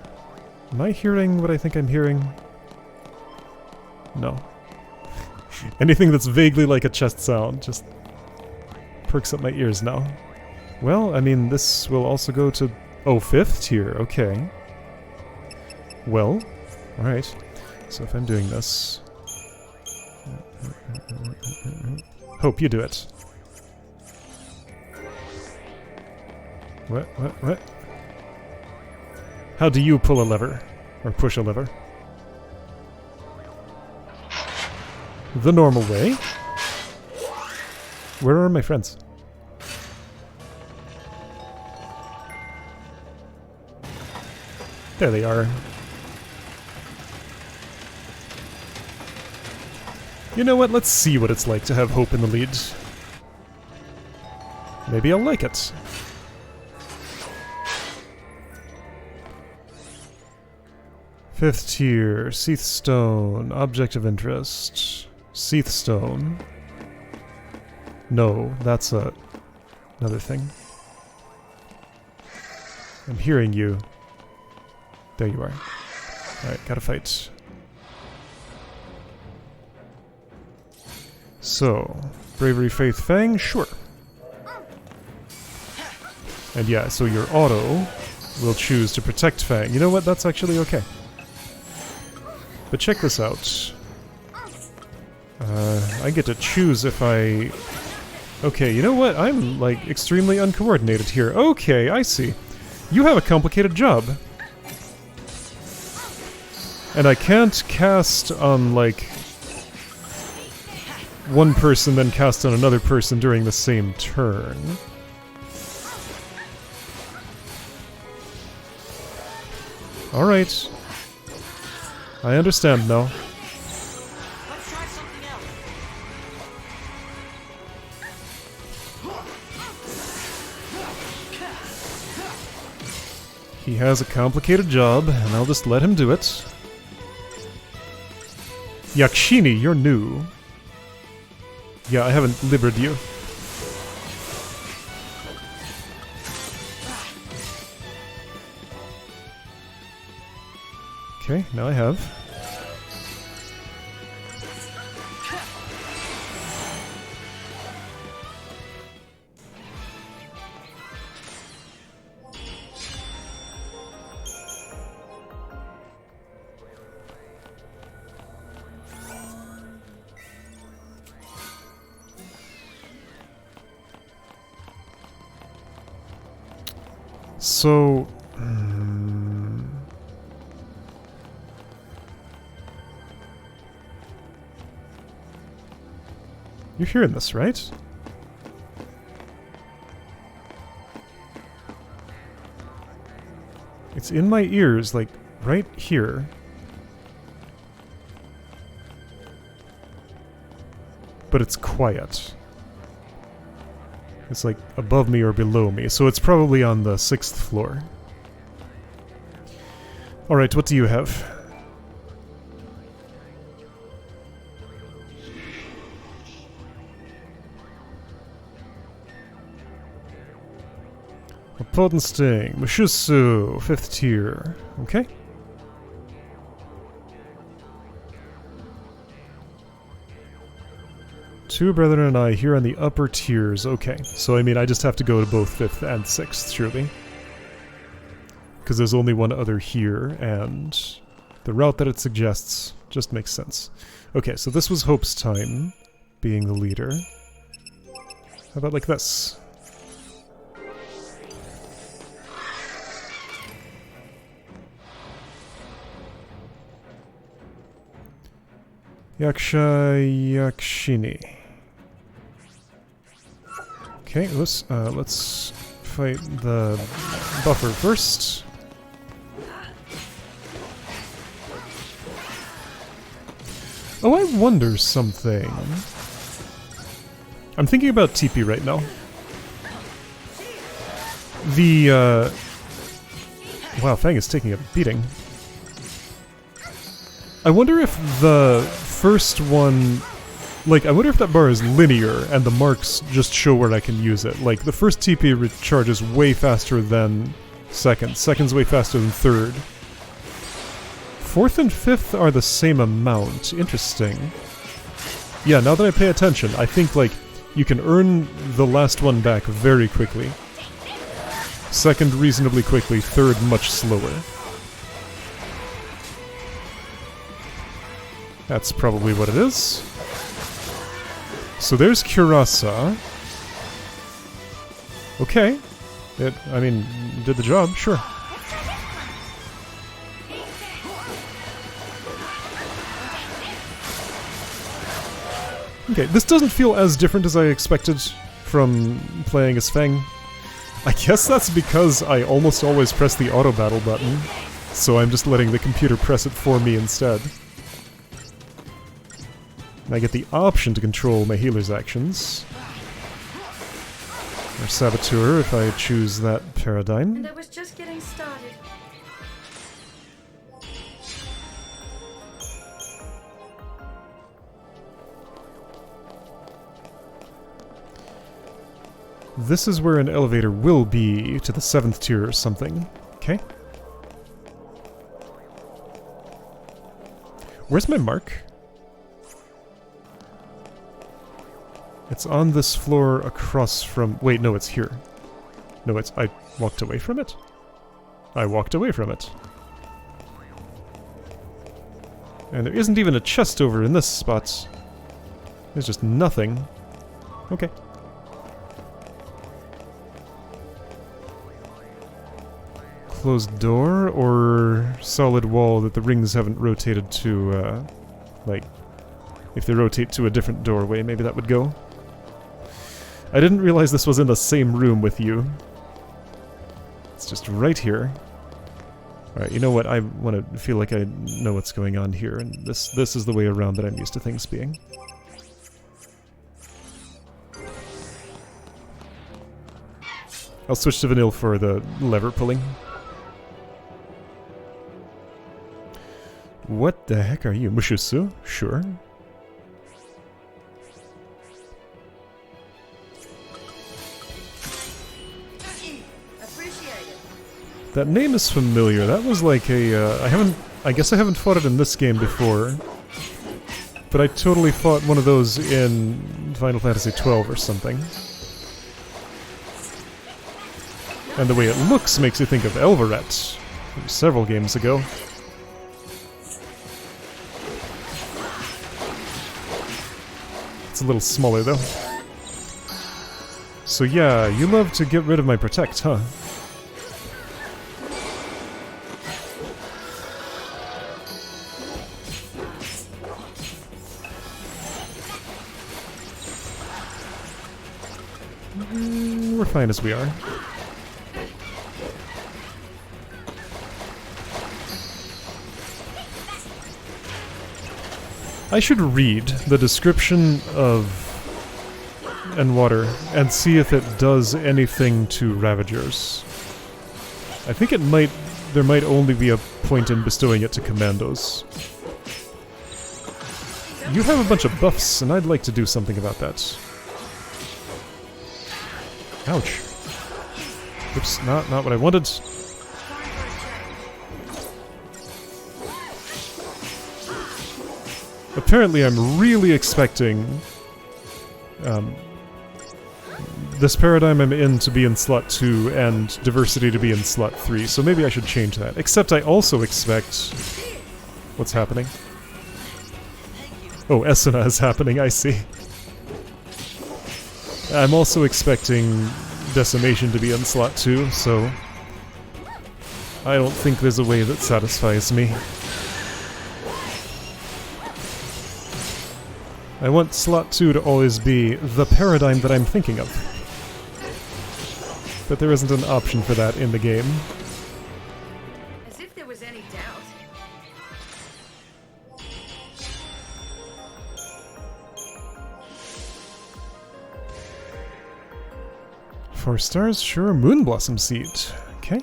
Am I hearing what I think I'm hearing? No. Anything that's vaguely like a chest sound just perks up my ears now. Well, I mean, this will also go to... Oh, 5th tier, okay. Well, alright. So if I'm doing this... Hope you do it. What? How do you pull a lever? Or push a lever? The normal way. Where are my friends? There they are. You know what? Let's see what it's like to have Hope in the lead. Maybe I'll like it. Fifth tier, Seath Stone, Object of Interest. Seath Stone. No, that's another thing. I'm hearing you. There you are. Alright, gotta fight. So, Bravery, Faith, Fang? Sure. And yeah, so your auto will choose to protect Fang. You know what? That's actually okay. But check this out. I get to choose if I... Okay, you know what? I'm, like, extremely uncoordinated here. Okay, I see. You have a complicated job. And I can't cast on, like... one person then cast on another person during the same turn. Alright. I understand now. Let's try something else. He has a complicated job, and I'll just let him do it. Yakshini, you're new. Yeah, I haven't libered you. Okay, now I have. So... You're hearing this, right? It's in my ears, like, right here. But it's quiet. It's like above me or below me, so it's probably on the 6th floor. Alright, what do you have? A potent sting, Mushusu, 5th tier. Okay. Two brethren and I here on the upper tiers. Okay, so I mean I just have to go to both 5th and 6th, surely. Because there's only one other here, and the route that it suggests just makes sense. Okay, so this was Hope's time, being the leader. How about like this? Yakshini. Okay, let's fight the buffer first. Oh, I wonder something. I'm thinking about TP right now. The, wow, Fang is taking a beating. I wonder if the first one... Like, I wonder if that bar is linear and the marks just show where I can use it. Like, the first TP recharges way faster than second. Second's way faster than third. Fourth and fifth are the same amount. Interesting. Yeah, now that I pay attention, I think, like, you can earn the last one back very quickly. Second reasonably quickly, third much slower. That's probably what it is. So there's Curasa. Okay. I mean, did the job, sure. Okay, this doesn't feel as different as I expected from playing as Fang. I guess that's because I almost always press the auto battle button, so I'm just letting the computer press it for me instead. And I get the option to control my healer's actions. Or Saboteur if I choose that paradigm. And I was just getting started. This is where an elevator will be, to the 7th tier or something. Okay. Where's my mark? It's on this floor across from... Wait, no, it's here. No, it's... I walked away from it? I walked away from it. And there isn't even a chest over in this spot. There's just nothing. Okay. Closed door or solid wall that the rings haven't rotated to, like, if they rotate to a different doorway, maybe that would go. I didn't realize this was in the same room with you. It's just right here. Alright, you know what? I want to feel like I know what's going on here, and this is the way around that I'm used to things being. I'll switch to vanilla for the lever pulling. What the heck are you? Mushusu? Sure. That name is familiar. That was like a, I guess I haven't fought it in this game before. But I totally fought one of those in Final Fantasy XII or something. And the way it looks makes you think of Elvaret from several games ago. It's a little smaller though. So yeah, you love to get rid of my protect, huh? We're fine as we are. I should read the description of Water and see if it does anything to Ravagers. I think there might only be a point in bestowing it to Commandos. You have a bunch of buffs, and I'd like to do something about that. Ouch. Oops, not what I wanted. Apparently I'm really expecting this paradigm I'm in to be in slot 2 and diversity to be in slot 3, so maybe I should change that. Except I also expect... What's happening? Oh, Esuna is happening, I see. I'm also expecting Decimation to be in slot 2, so... I don't think there's a way that satisfies me. I want slot 2 to always be the paradigm that I'm thinking of. But there isn't an option for that in the game. As if there was any doubt. Four stars, sure. Moonblossom Seed. Okay.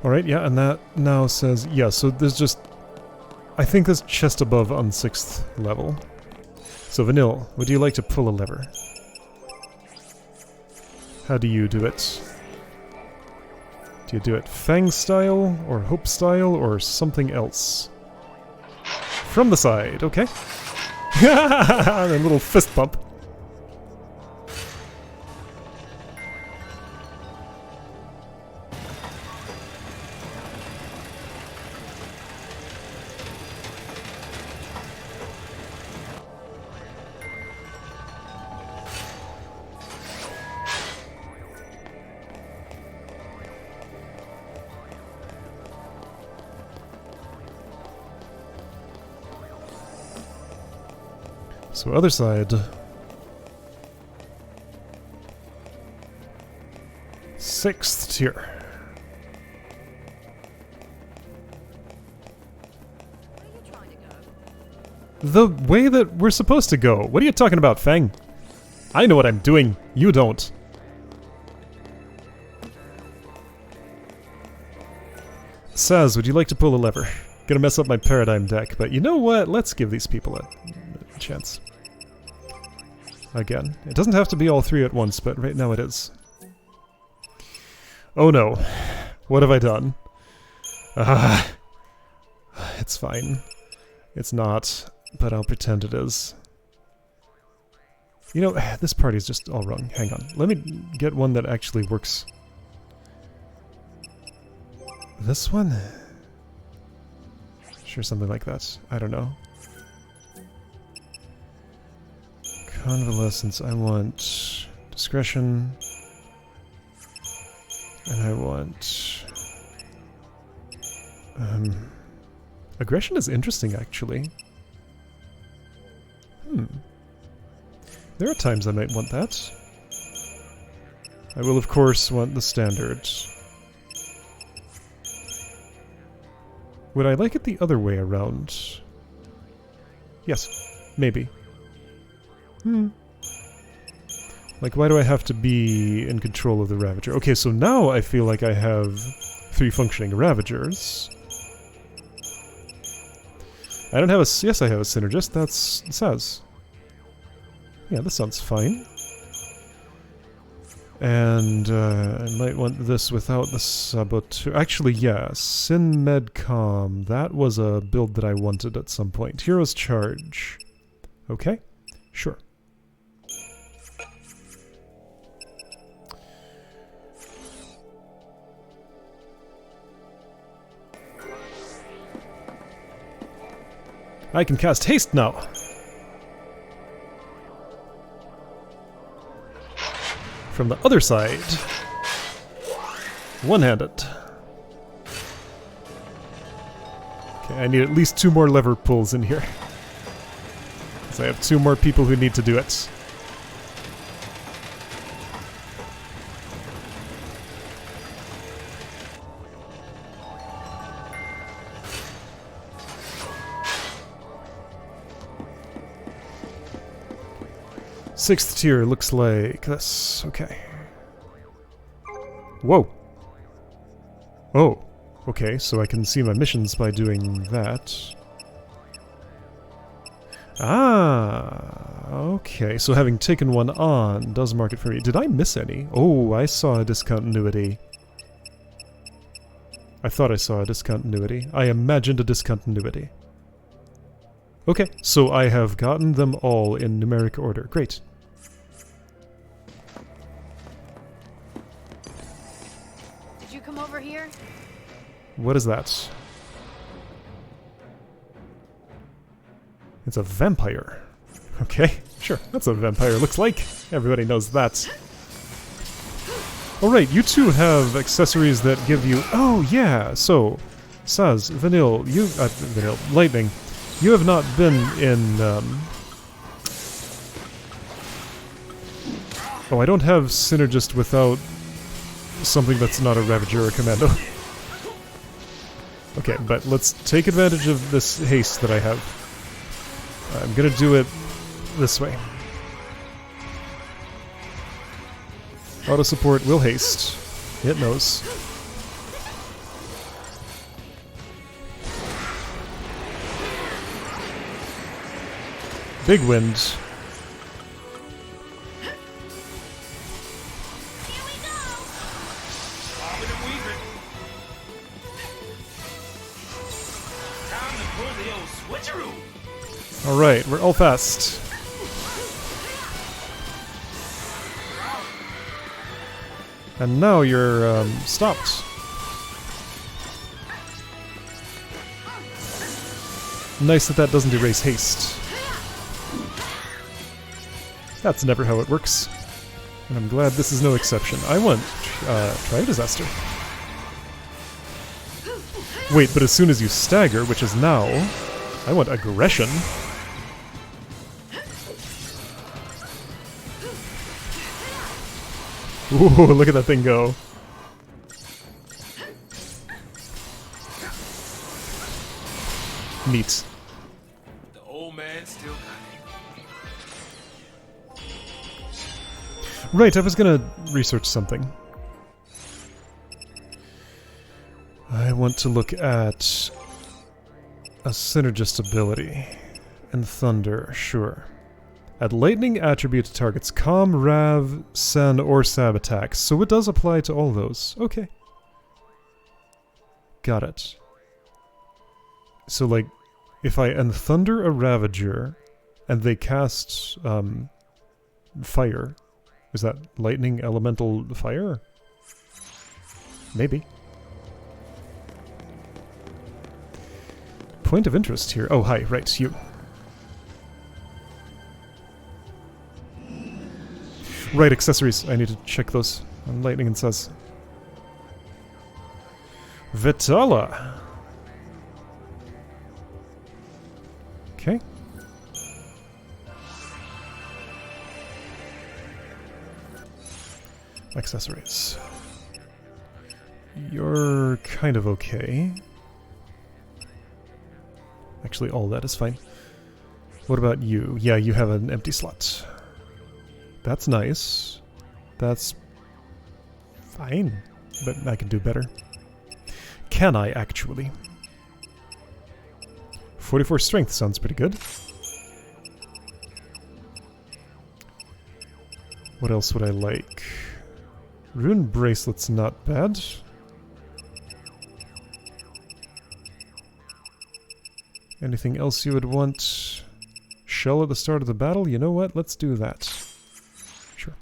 Alright, yeah, and that now says... Yeah, so there's just I think there's chest above on 6th level. So Vanille, would you like to pull a lever? How do you do it? Do you do it Fang style, or Hope style, or something else? From the side, okay. A little fist bump. So other side. 6th tier. The way that we're supposed to go. What are you talking about, Fang? I know what I'm doing. You don't. Saz, would you like to pull a lever? Gonna mess up my paradigm deck, but you know what? Let's give these people a chance. Again, it doesn't have to be all 3 at once, but right now it is. Oh no. What have I done? It's fine. It's not, but I'll pretend it is. You know, this party's just all wrong. Hang on. Let me get one that actually works. This one? Sure, something like that. I don't know. Convalescence, I want discretion, and I want aggression is interesting, actually. There are times I might want that. I will, of course, want the standard. Would I like it the other way around? Yes, maybe. Like, why do I have to be in control of the Ravager? Okay, so now I feel like I have 3 functioning Ravagers. I don't have a... Yes, I have a Synergist. That's Saz. Yeah, this sounds fine. And I might want this without the Saboteur. Actually, yeah, Sin Medcom. That was a build that I wanted at some point. Hero's Charge. Okay, sure. I can cast Haste now! From the other side. One-handed. Okay, I need at least 2 more lever pulls in here. So I have 2 more people who need to do it. Sixth tier looks like this. Okay. Whoa. Oh. Okay, so I can see my missions by doing that. Ah. Okay, so having taken one on does mark it for me. Did I miss any? Oh, I saw a discontinuity. I thought I saw a discontinuity. I imagined a discontinuity. Okay, so I have gotten them all in numeric order. Great. Did you come over here? What is that? It's a vampire. Okay, sure, that's what a vampire looks like. Everybody knows that. Alright, you two have accessories that give you... Oh, yeah, so... Saz, Vanille, you... Vanille, Lightning. You have not been in, Oh, I don't have Synergist without something that's not a Ravager or a Commando. Okay, but let's take advantage of this haste that I have. I'm gonna do it this way. Auto support will haste. It knows. Big wind. Here we go! Bobbing and weaving. Time to pull the old switcheroo. Alright, we're all fast. And now you're stopped. Nice that that doesn't erase haste. That's never how it works. And I'm glad this is no exception. I want Try Disaster. Wait, but as soon as you stagger, which is now, I want Aggression. Ooh, look at that thing go. Neat. The old man still got it. Right, I was gonna research something. I want to look at a synergist ability. And Thunder, sure. Add lightning attribute to targets Calm, Rav, Sen, or Sab attacks. So it does apply to all those. Okay. Got it. So, like, if I Thunder a Ravager, and they cast, fire, is that lightning elemental fire? Maybe. Point of interest here. Oh, hi, right, you. Right, accessories. I need to check those on Lightning and Says. Vitala. Okay. Accessories. You're kind of okay. Actually, all that is fine. What about you? Yeah, you have an empty slot. That's nice. That's fine, but I can do better. Can I, actually? 44 strength sounds pretty good. What else would I like? Rune bracelet's not bad. Anything else you would want? Shell at the start of the battle? You know what? Let's do that. Sure.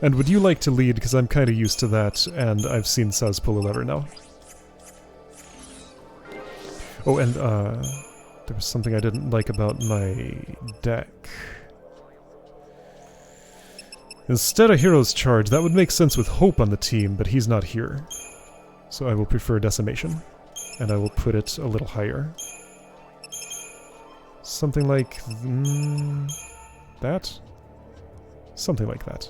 And would you like to lead? Because I'm kind of used to that, and I've seen Saz pull a lever now. Oh, and there was something I didn't like about my deck. Instead of Hero's Charge, that would make sense with Hope on the team, but he's not here. So I will prefer Decimation, and I will put it a little higher. Something like that? Something like that.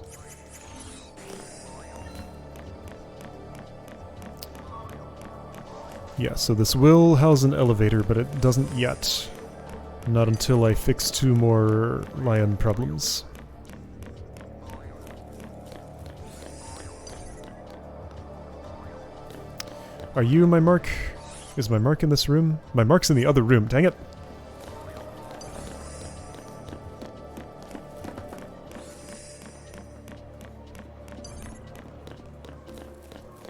Yeah, so this will house an elevator, but it doesn't yet. Not until I fix 2 more lion problems. Are you my mark? Is my mark in this room? My mark's in the other room, dang it!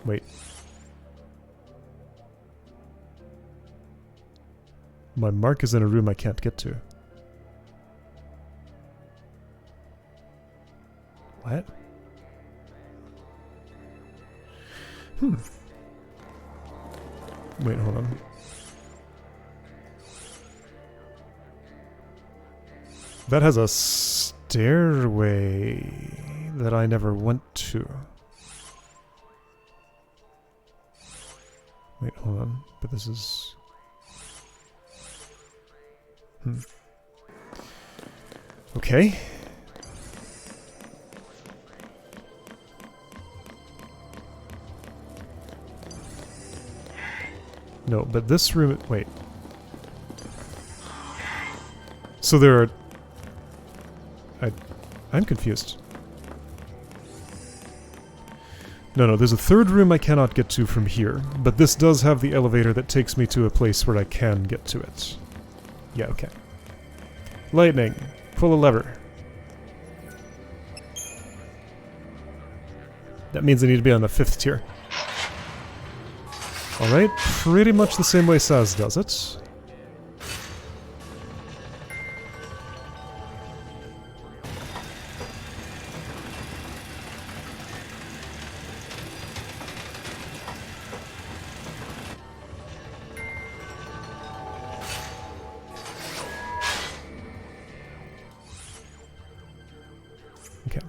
Wait. My mark is in a room I can't get to. What? Wait, hold on. That has a stairway that I never went to. Wait, hold on. But this is... Okay. No, but this room... Wait. So there are... I'm confused. No, there's a third room I cannot get to from here, but this does have the elevator that takes me to a place where I can get to it. Yeah, okay. Lightning. Pull a lever. That means I need to be on the 5th tier. Alright, pretty much the same way Saz does it. Okay.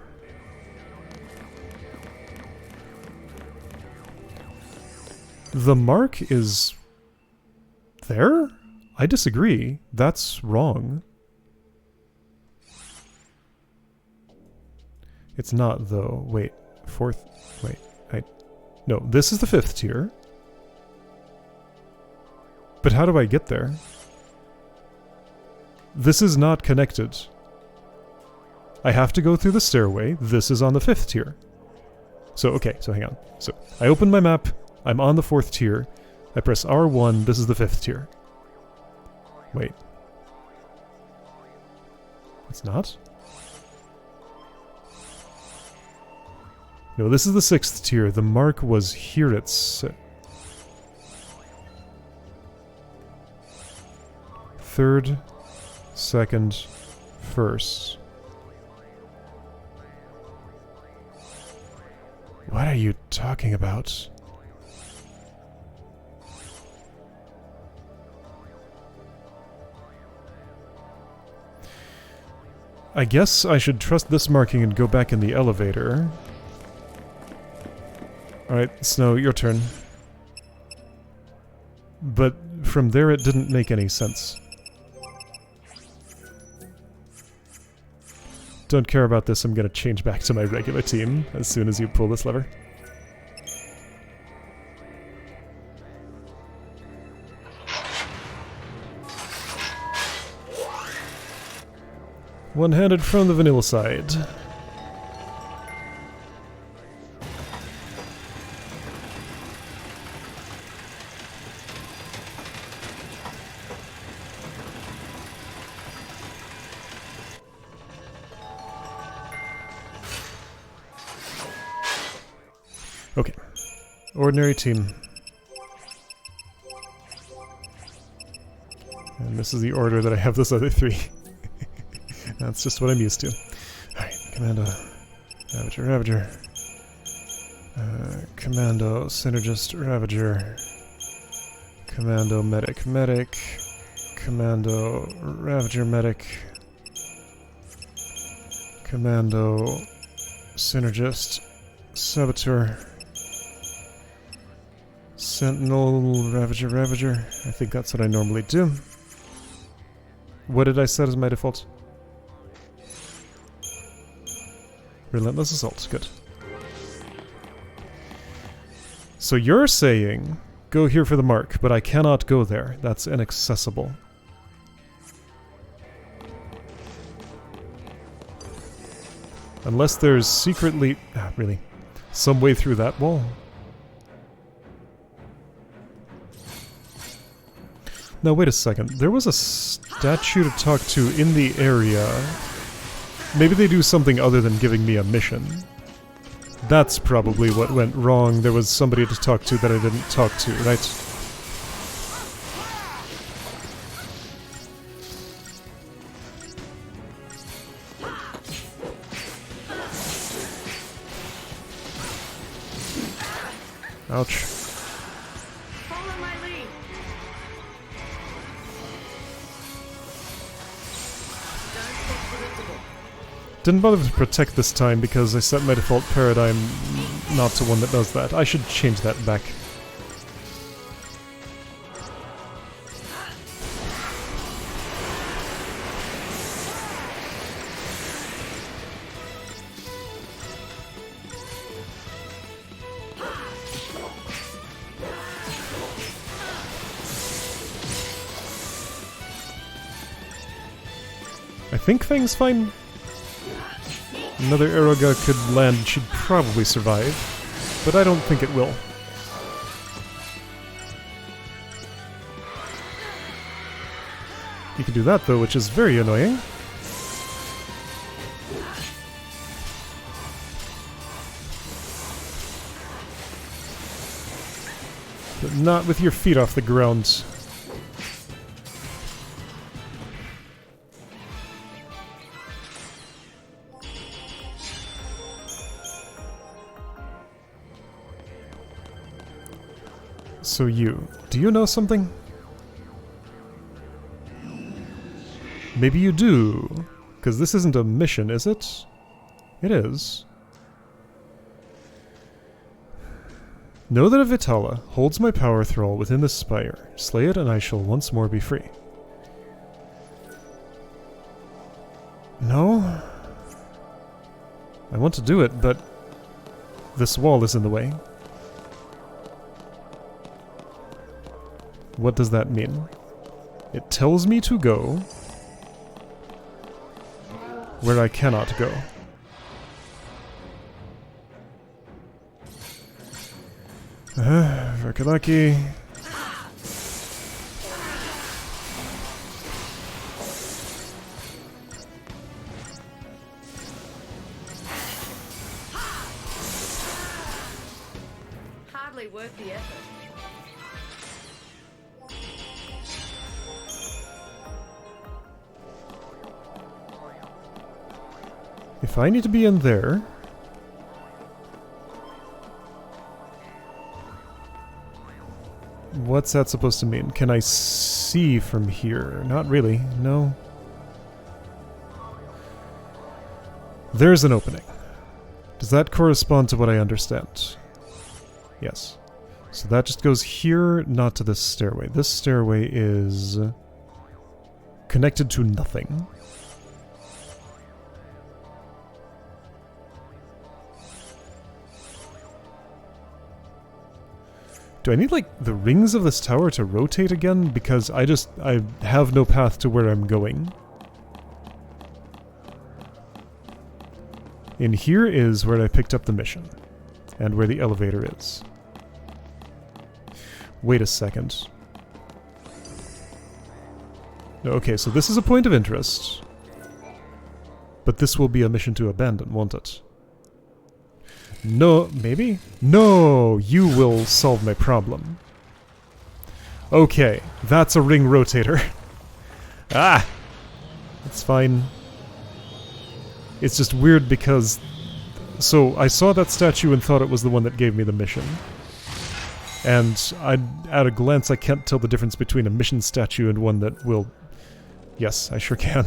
The mark is there? I disagree. That's wrong. It's not, though. Wait. 4th... Wait. No, this is the 5th tier. But how do I get there? This is not connected. I have to go through the stairway. This is on the 5th tier. So, okay, so hang on. So, I open my map. I'm on the 4th tier. I press R1. This is the 5th tier. Wait. It's not? No, this is the 6th tier. The mark was here at 3rd, 2nd, 1st. What are you talking about? I guess I should trust this marking and go back in the elevator. Alright, Snow, your turn. But from there it didn't make any sense. Don't care about this, I'm gonna change back to my regular team as soon as you pull this lever. One-handed from the vanilla side. Okay. Ordinary team. And this is the order that I have those other 3. That's just what I'm used to. Alright, Commando, Ravager. Commando, Synergist, Ravager. Commando, Medic. Commando, Ravager, Medic. Commando, Synergist, Saboteur. Sentinel, Ravager. I think that's what I normally do. What did I set as my default? Relentless Assault, good. So you're saying, go here for the mark, but I cannot go there. That's inaccessible. Unless there's secretly... really? Some way through that wall? Now wait a second, there was a statue to talk to in the area. Maybe they do something other than giving me a mission. That's probably what went wrong. There was somebody to talk to that I didn't talk to, right? Ouch. Follow my lead. Don't get predictable. Didn't bother to protect this time because I set my default paradigm not to one that does that. I should change that back. I think Fang's fine. Another Aeroga could land, she'd probably survive. but I don't think it will. You can do that though, which is very annoying. But not with your feet off the ground. So do you know something? Maybe you do, because this isn't a mission, is it? It is. Know that a Vitala holds my power thrall within the spire. Slay it and I shall once more be free. No? I want to do it, but this wall is in the way. What does that mean? It tells me to go where I cannot go. Verkalaki. Hardly worth the effort. If I need to be in there... What's that supposed to mean? Can I see from here? Not really, no. There's an opening. Does that correspond to what I understand? Yes. So that just goes here, not to this stairway. This stairway is connected to nothing. Do I need, like, the rings of this tower to rotate again? Because I have no path to where I'm going. In here is where I picked up the mission. And where the elevator is. Wait a second. No, okay, so this is a point of interest. But this will be a mission to abandon, won't it? No, maybe? No, you will solve my problem. Okay, that's a ring rotator. Ah! It's fine. It's just weird because... So, I saw that statue and thought it was the one that gave me the mission. And at a glance, I can't tell the difference between a mission statue and one that will... Yes, I sure can.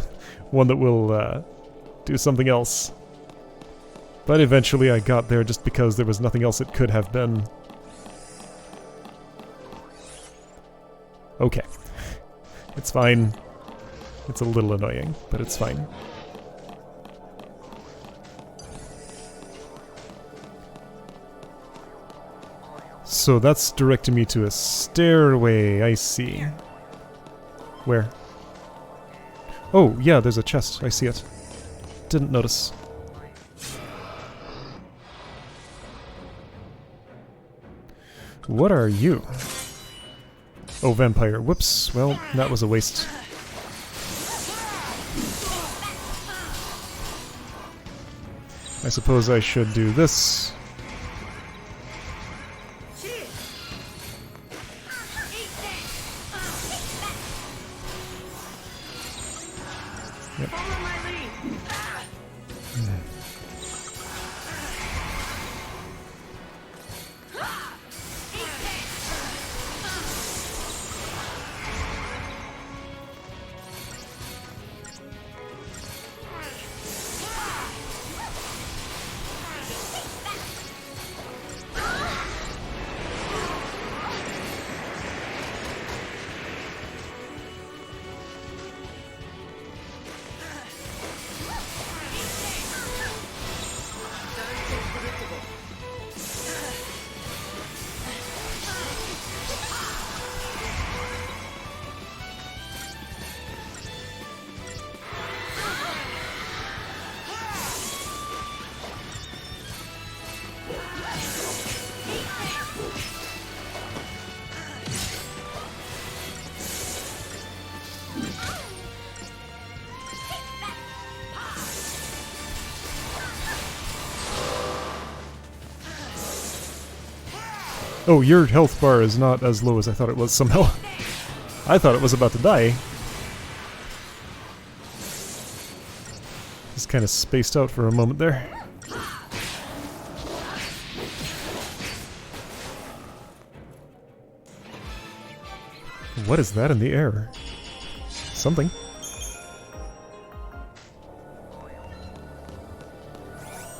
One that will do something else. But eventually I got there just because there was nothing else it could have been. Okay. It's fine. It's a little annoying, but it's fine. So that's directing me to a stairway, I see. Where? Oh, yeah, there's a chest. I see it. Didn't notice. What are you? Oh, vampire. Whoops. Well, that was a waste. I suppose I should do this. Yep. Oh, your health bar is not as low as I thought it was somehow. I thought it was about to die. Just kind of spaced out for a moment there. What is that in the air? Something.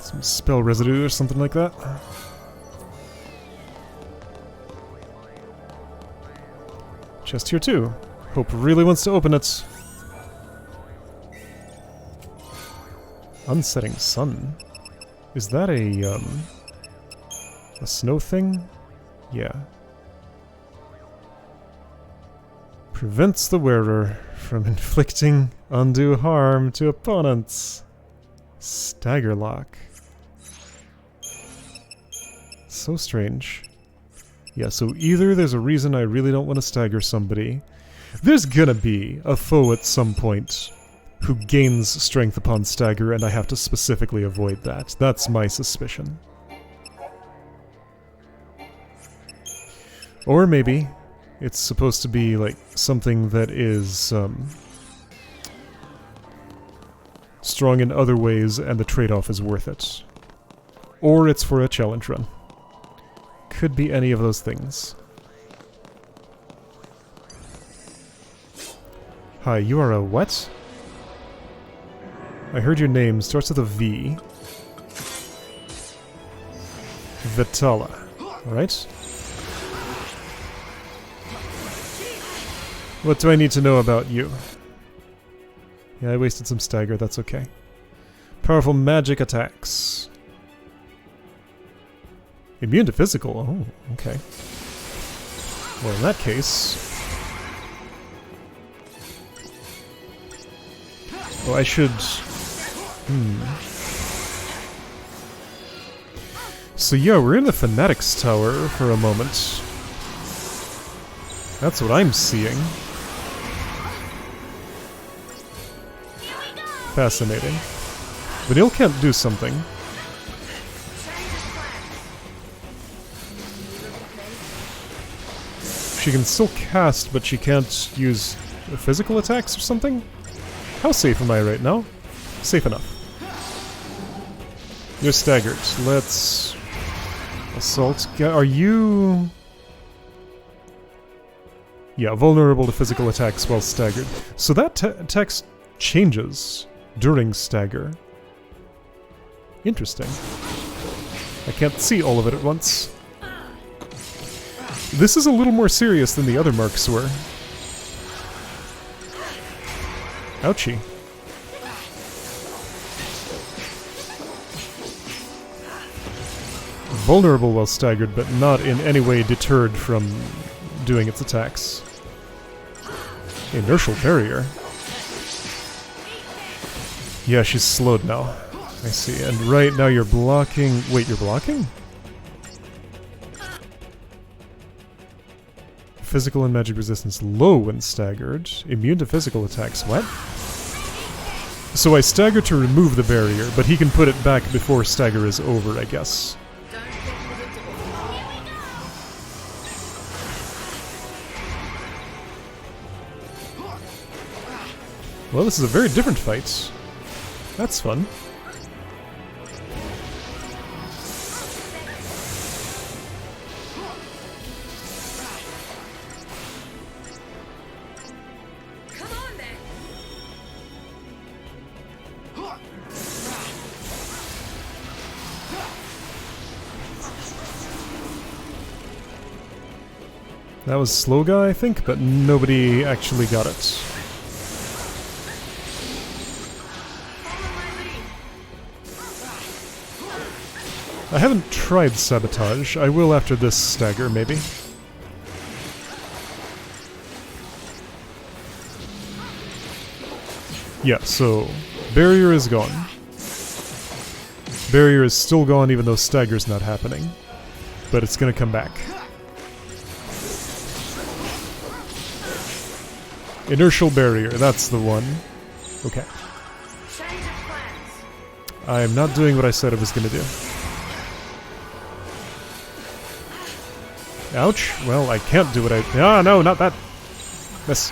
Some spell residue or something like that. Chest here too. Hope really wants to open it. Unsetting sun. Is that a snow thing? Yeah. Prevents the wearer from inflicting undue harm to opponents. Stagger lock. So strange. Yeah, so either there's a reason I really don't want to stagger somebody. There's gonna be a foe at some point who gains strength upon stagger, and I have to specifically avoid that. That's my suspicion. Or maybe it's supposed to be like something that is strong in other ways and the trade-off is worth it. Or it's for a challenge run. Could be any of those things. Hi, you are a what? I heard your name starts with a V. Vitala. Alright. What do I need to know about you? Yeah, I wasted some stagger, that's okay. Powerful magic attacks. Immune to physical, oh, okay. Well, in that case... Oh, I should... So yeah, we're in the Fanatics Tower for a moment. That's what I'm seeing. Fascinating. Vanille can't do something. She can still cast, but she can't use physical attacks or something? How safe am I right now? Safe enough. You're staggered. Let's... Assault. Are you... Yeah, vulnerable to physical attacks while staggered. So that text changes during stagger. Interesting. I can't see all of it at once. This is a little more serious than the other marks were. Ouchie. Vulnerable while staggered, but not in any way deterred from doing its attacks. Inertial barrier. Yeah, she's slowed now. I see. And right now you're blocking... Wait, you're blocking? Physical and magic resistance low when staggered. Immune to physical attacks. What? So I stagger to remove the barrier, but he can put it back before stagger is over, I guess. Well, this is a very different fight. That's fun. That was slow guy, I think, but nobody actually got it. I haven't tried sabotage. I will after this stagger, maybe. Yeah, so barrier is gone. Barrier is still gone even though stagger's not happening. But it's gonna come back. Inertial barrier, that's the one. Okay. I'm not doing what I said I was gonna do. Ouch. Well, I can't do what I... Ah, no, not that. Miss.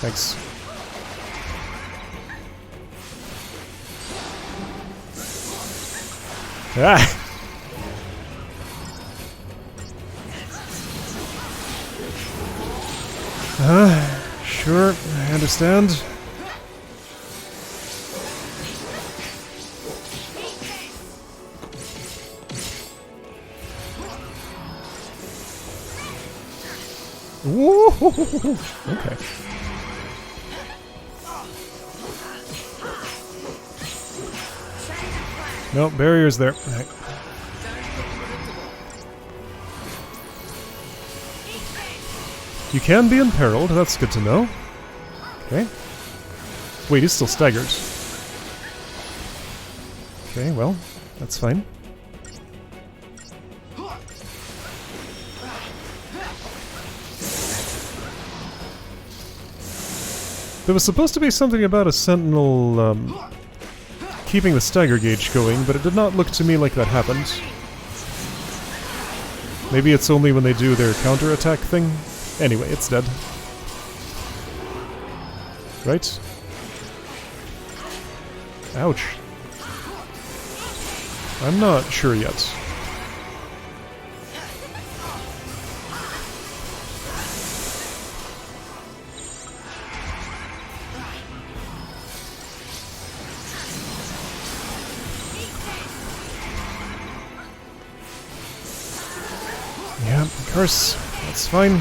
Thanks. Ah! Sure, I understand. Woo! Okay. No, barrier's there. Right. You can be imperiled, that's good to know. Okay. Wait, he's still staggered. Okay, well, that's fine. There was supposed to be something about a sentinel, keeping the stagger gauge going, but it did not look to me like that happened. Maybe it's only when they do their counterattack thing? Anyway, it's dead. Right? Ouch. I'm not sure yet. Yeah, of course. That's fine.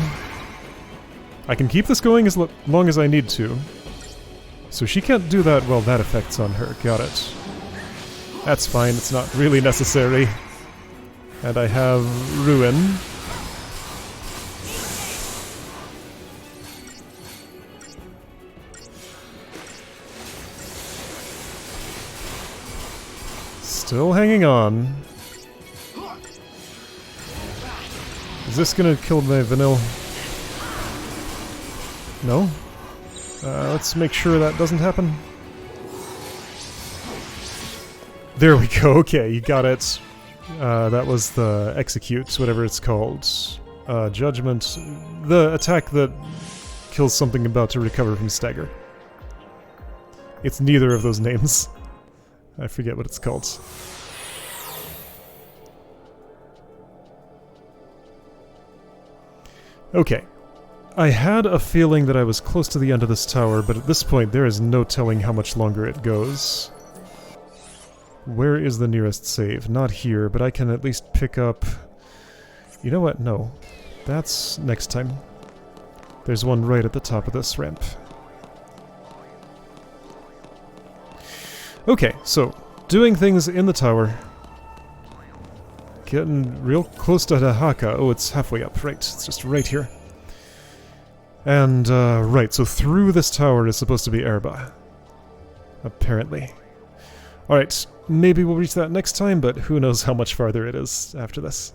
I can keep this going as long as I need to. So she can't do that while that effect's on her. Got it. That's fine, it's not really necessary. And I have Ruin. Still hanging on. Is this gonna kill my vanilla? No? Let's make sure that doesn't happen. There we go, okay, you got it. That was the execute, whatever it's called. Judgment. The attack that kills something about to recover from stagger. It's neither of those names. I forget what it's called. Okay. I had a feeling that I was close to the end of this tower, but at this point there is no telling how much longer it goes. Where is the nearest save? Not here, but I can at least pick up... You know what? No. That's next time. There's one right at the top of this ramp. Okay, so, doing things in the tower. Getting real close to Dahaka. Oh, it's halfway up, right. It's just right here. And, right, so through this tower is supposed to be Erba. Apparently. Alright, maybe we'll reach that next time, but who knows how much farther it is after this.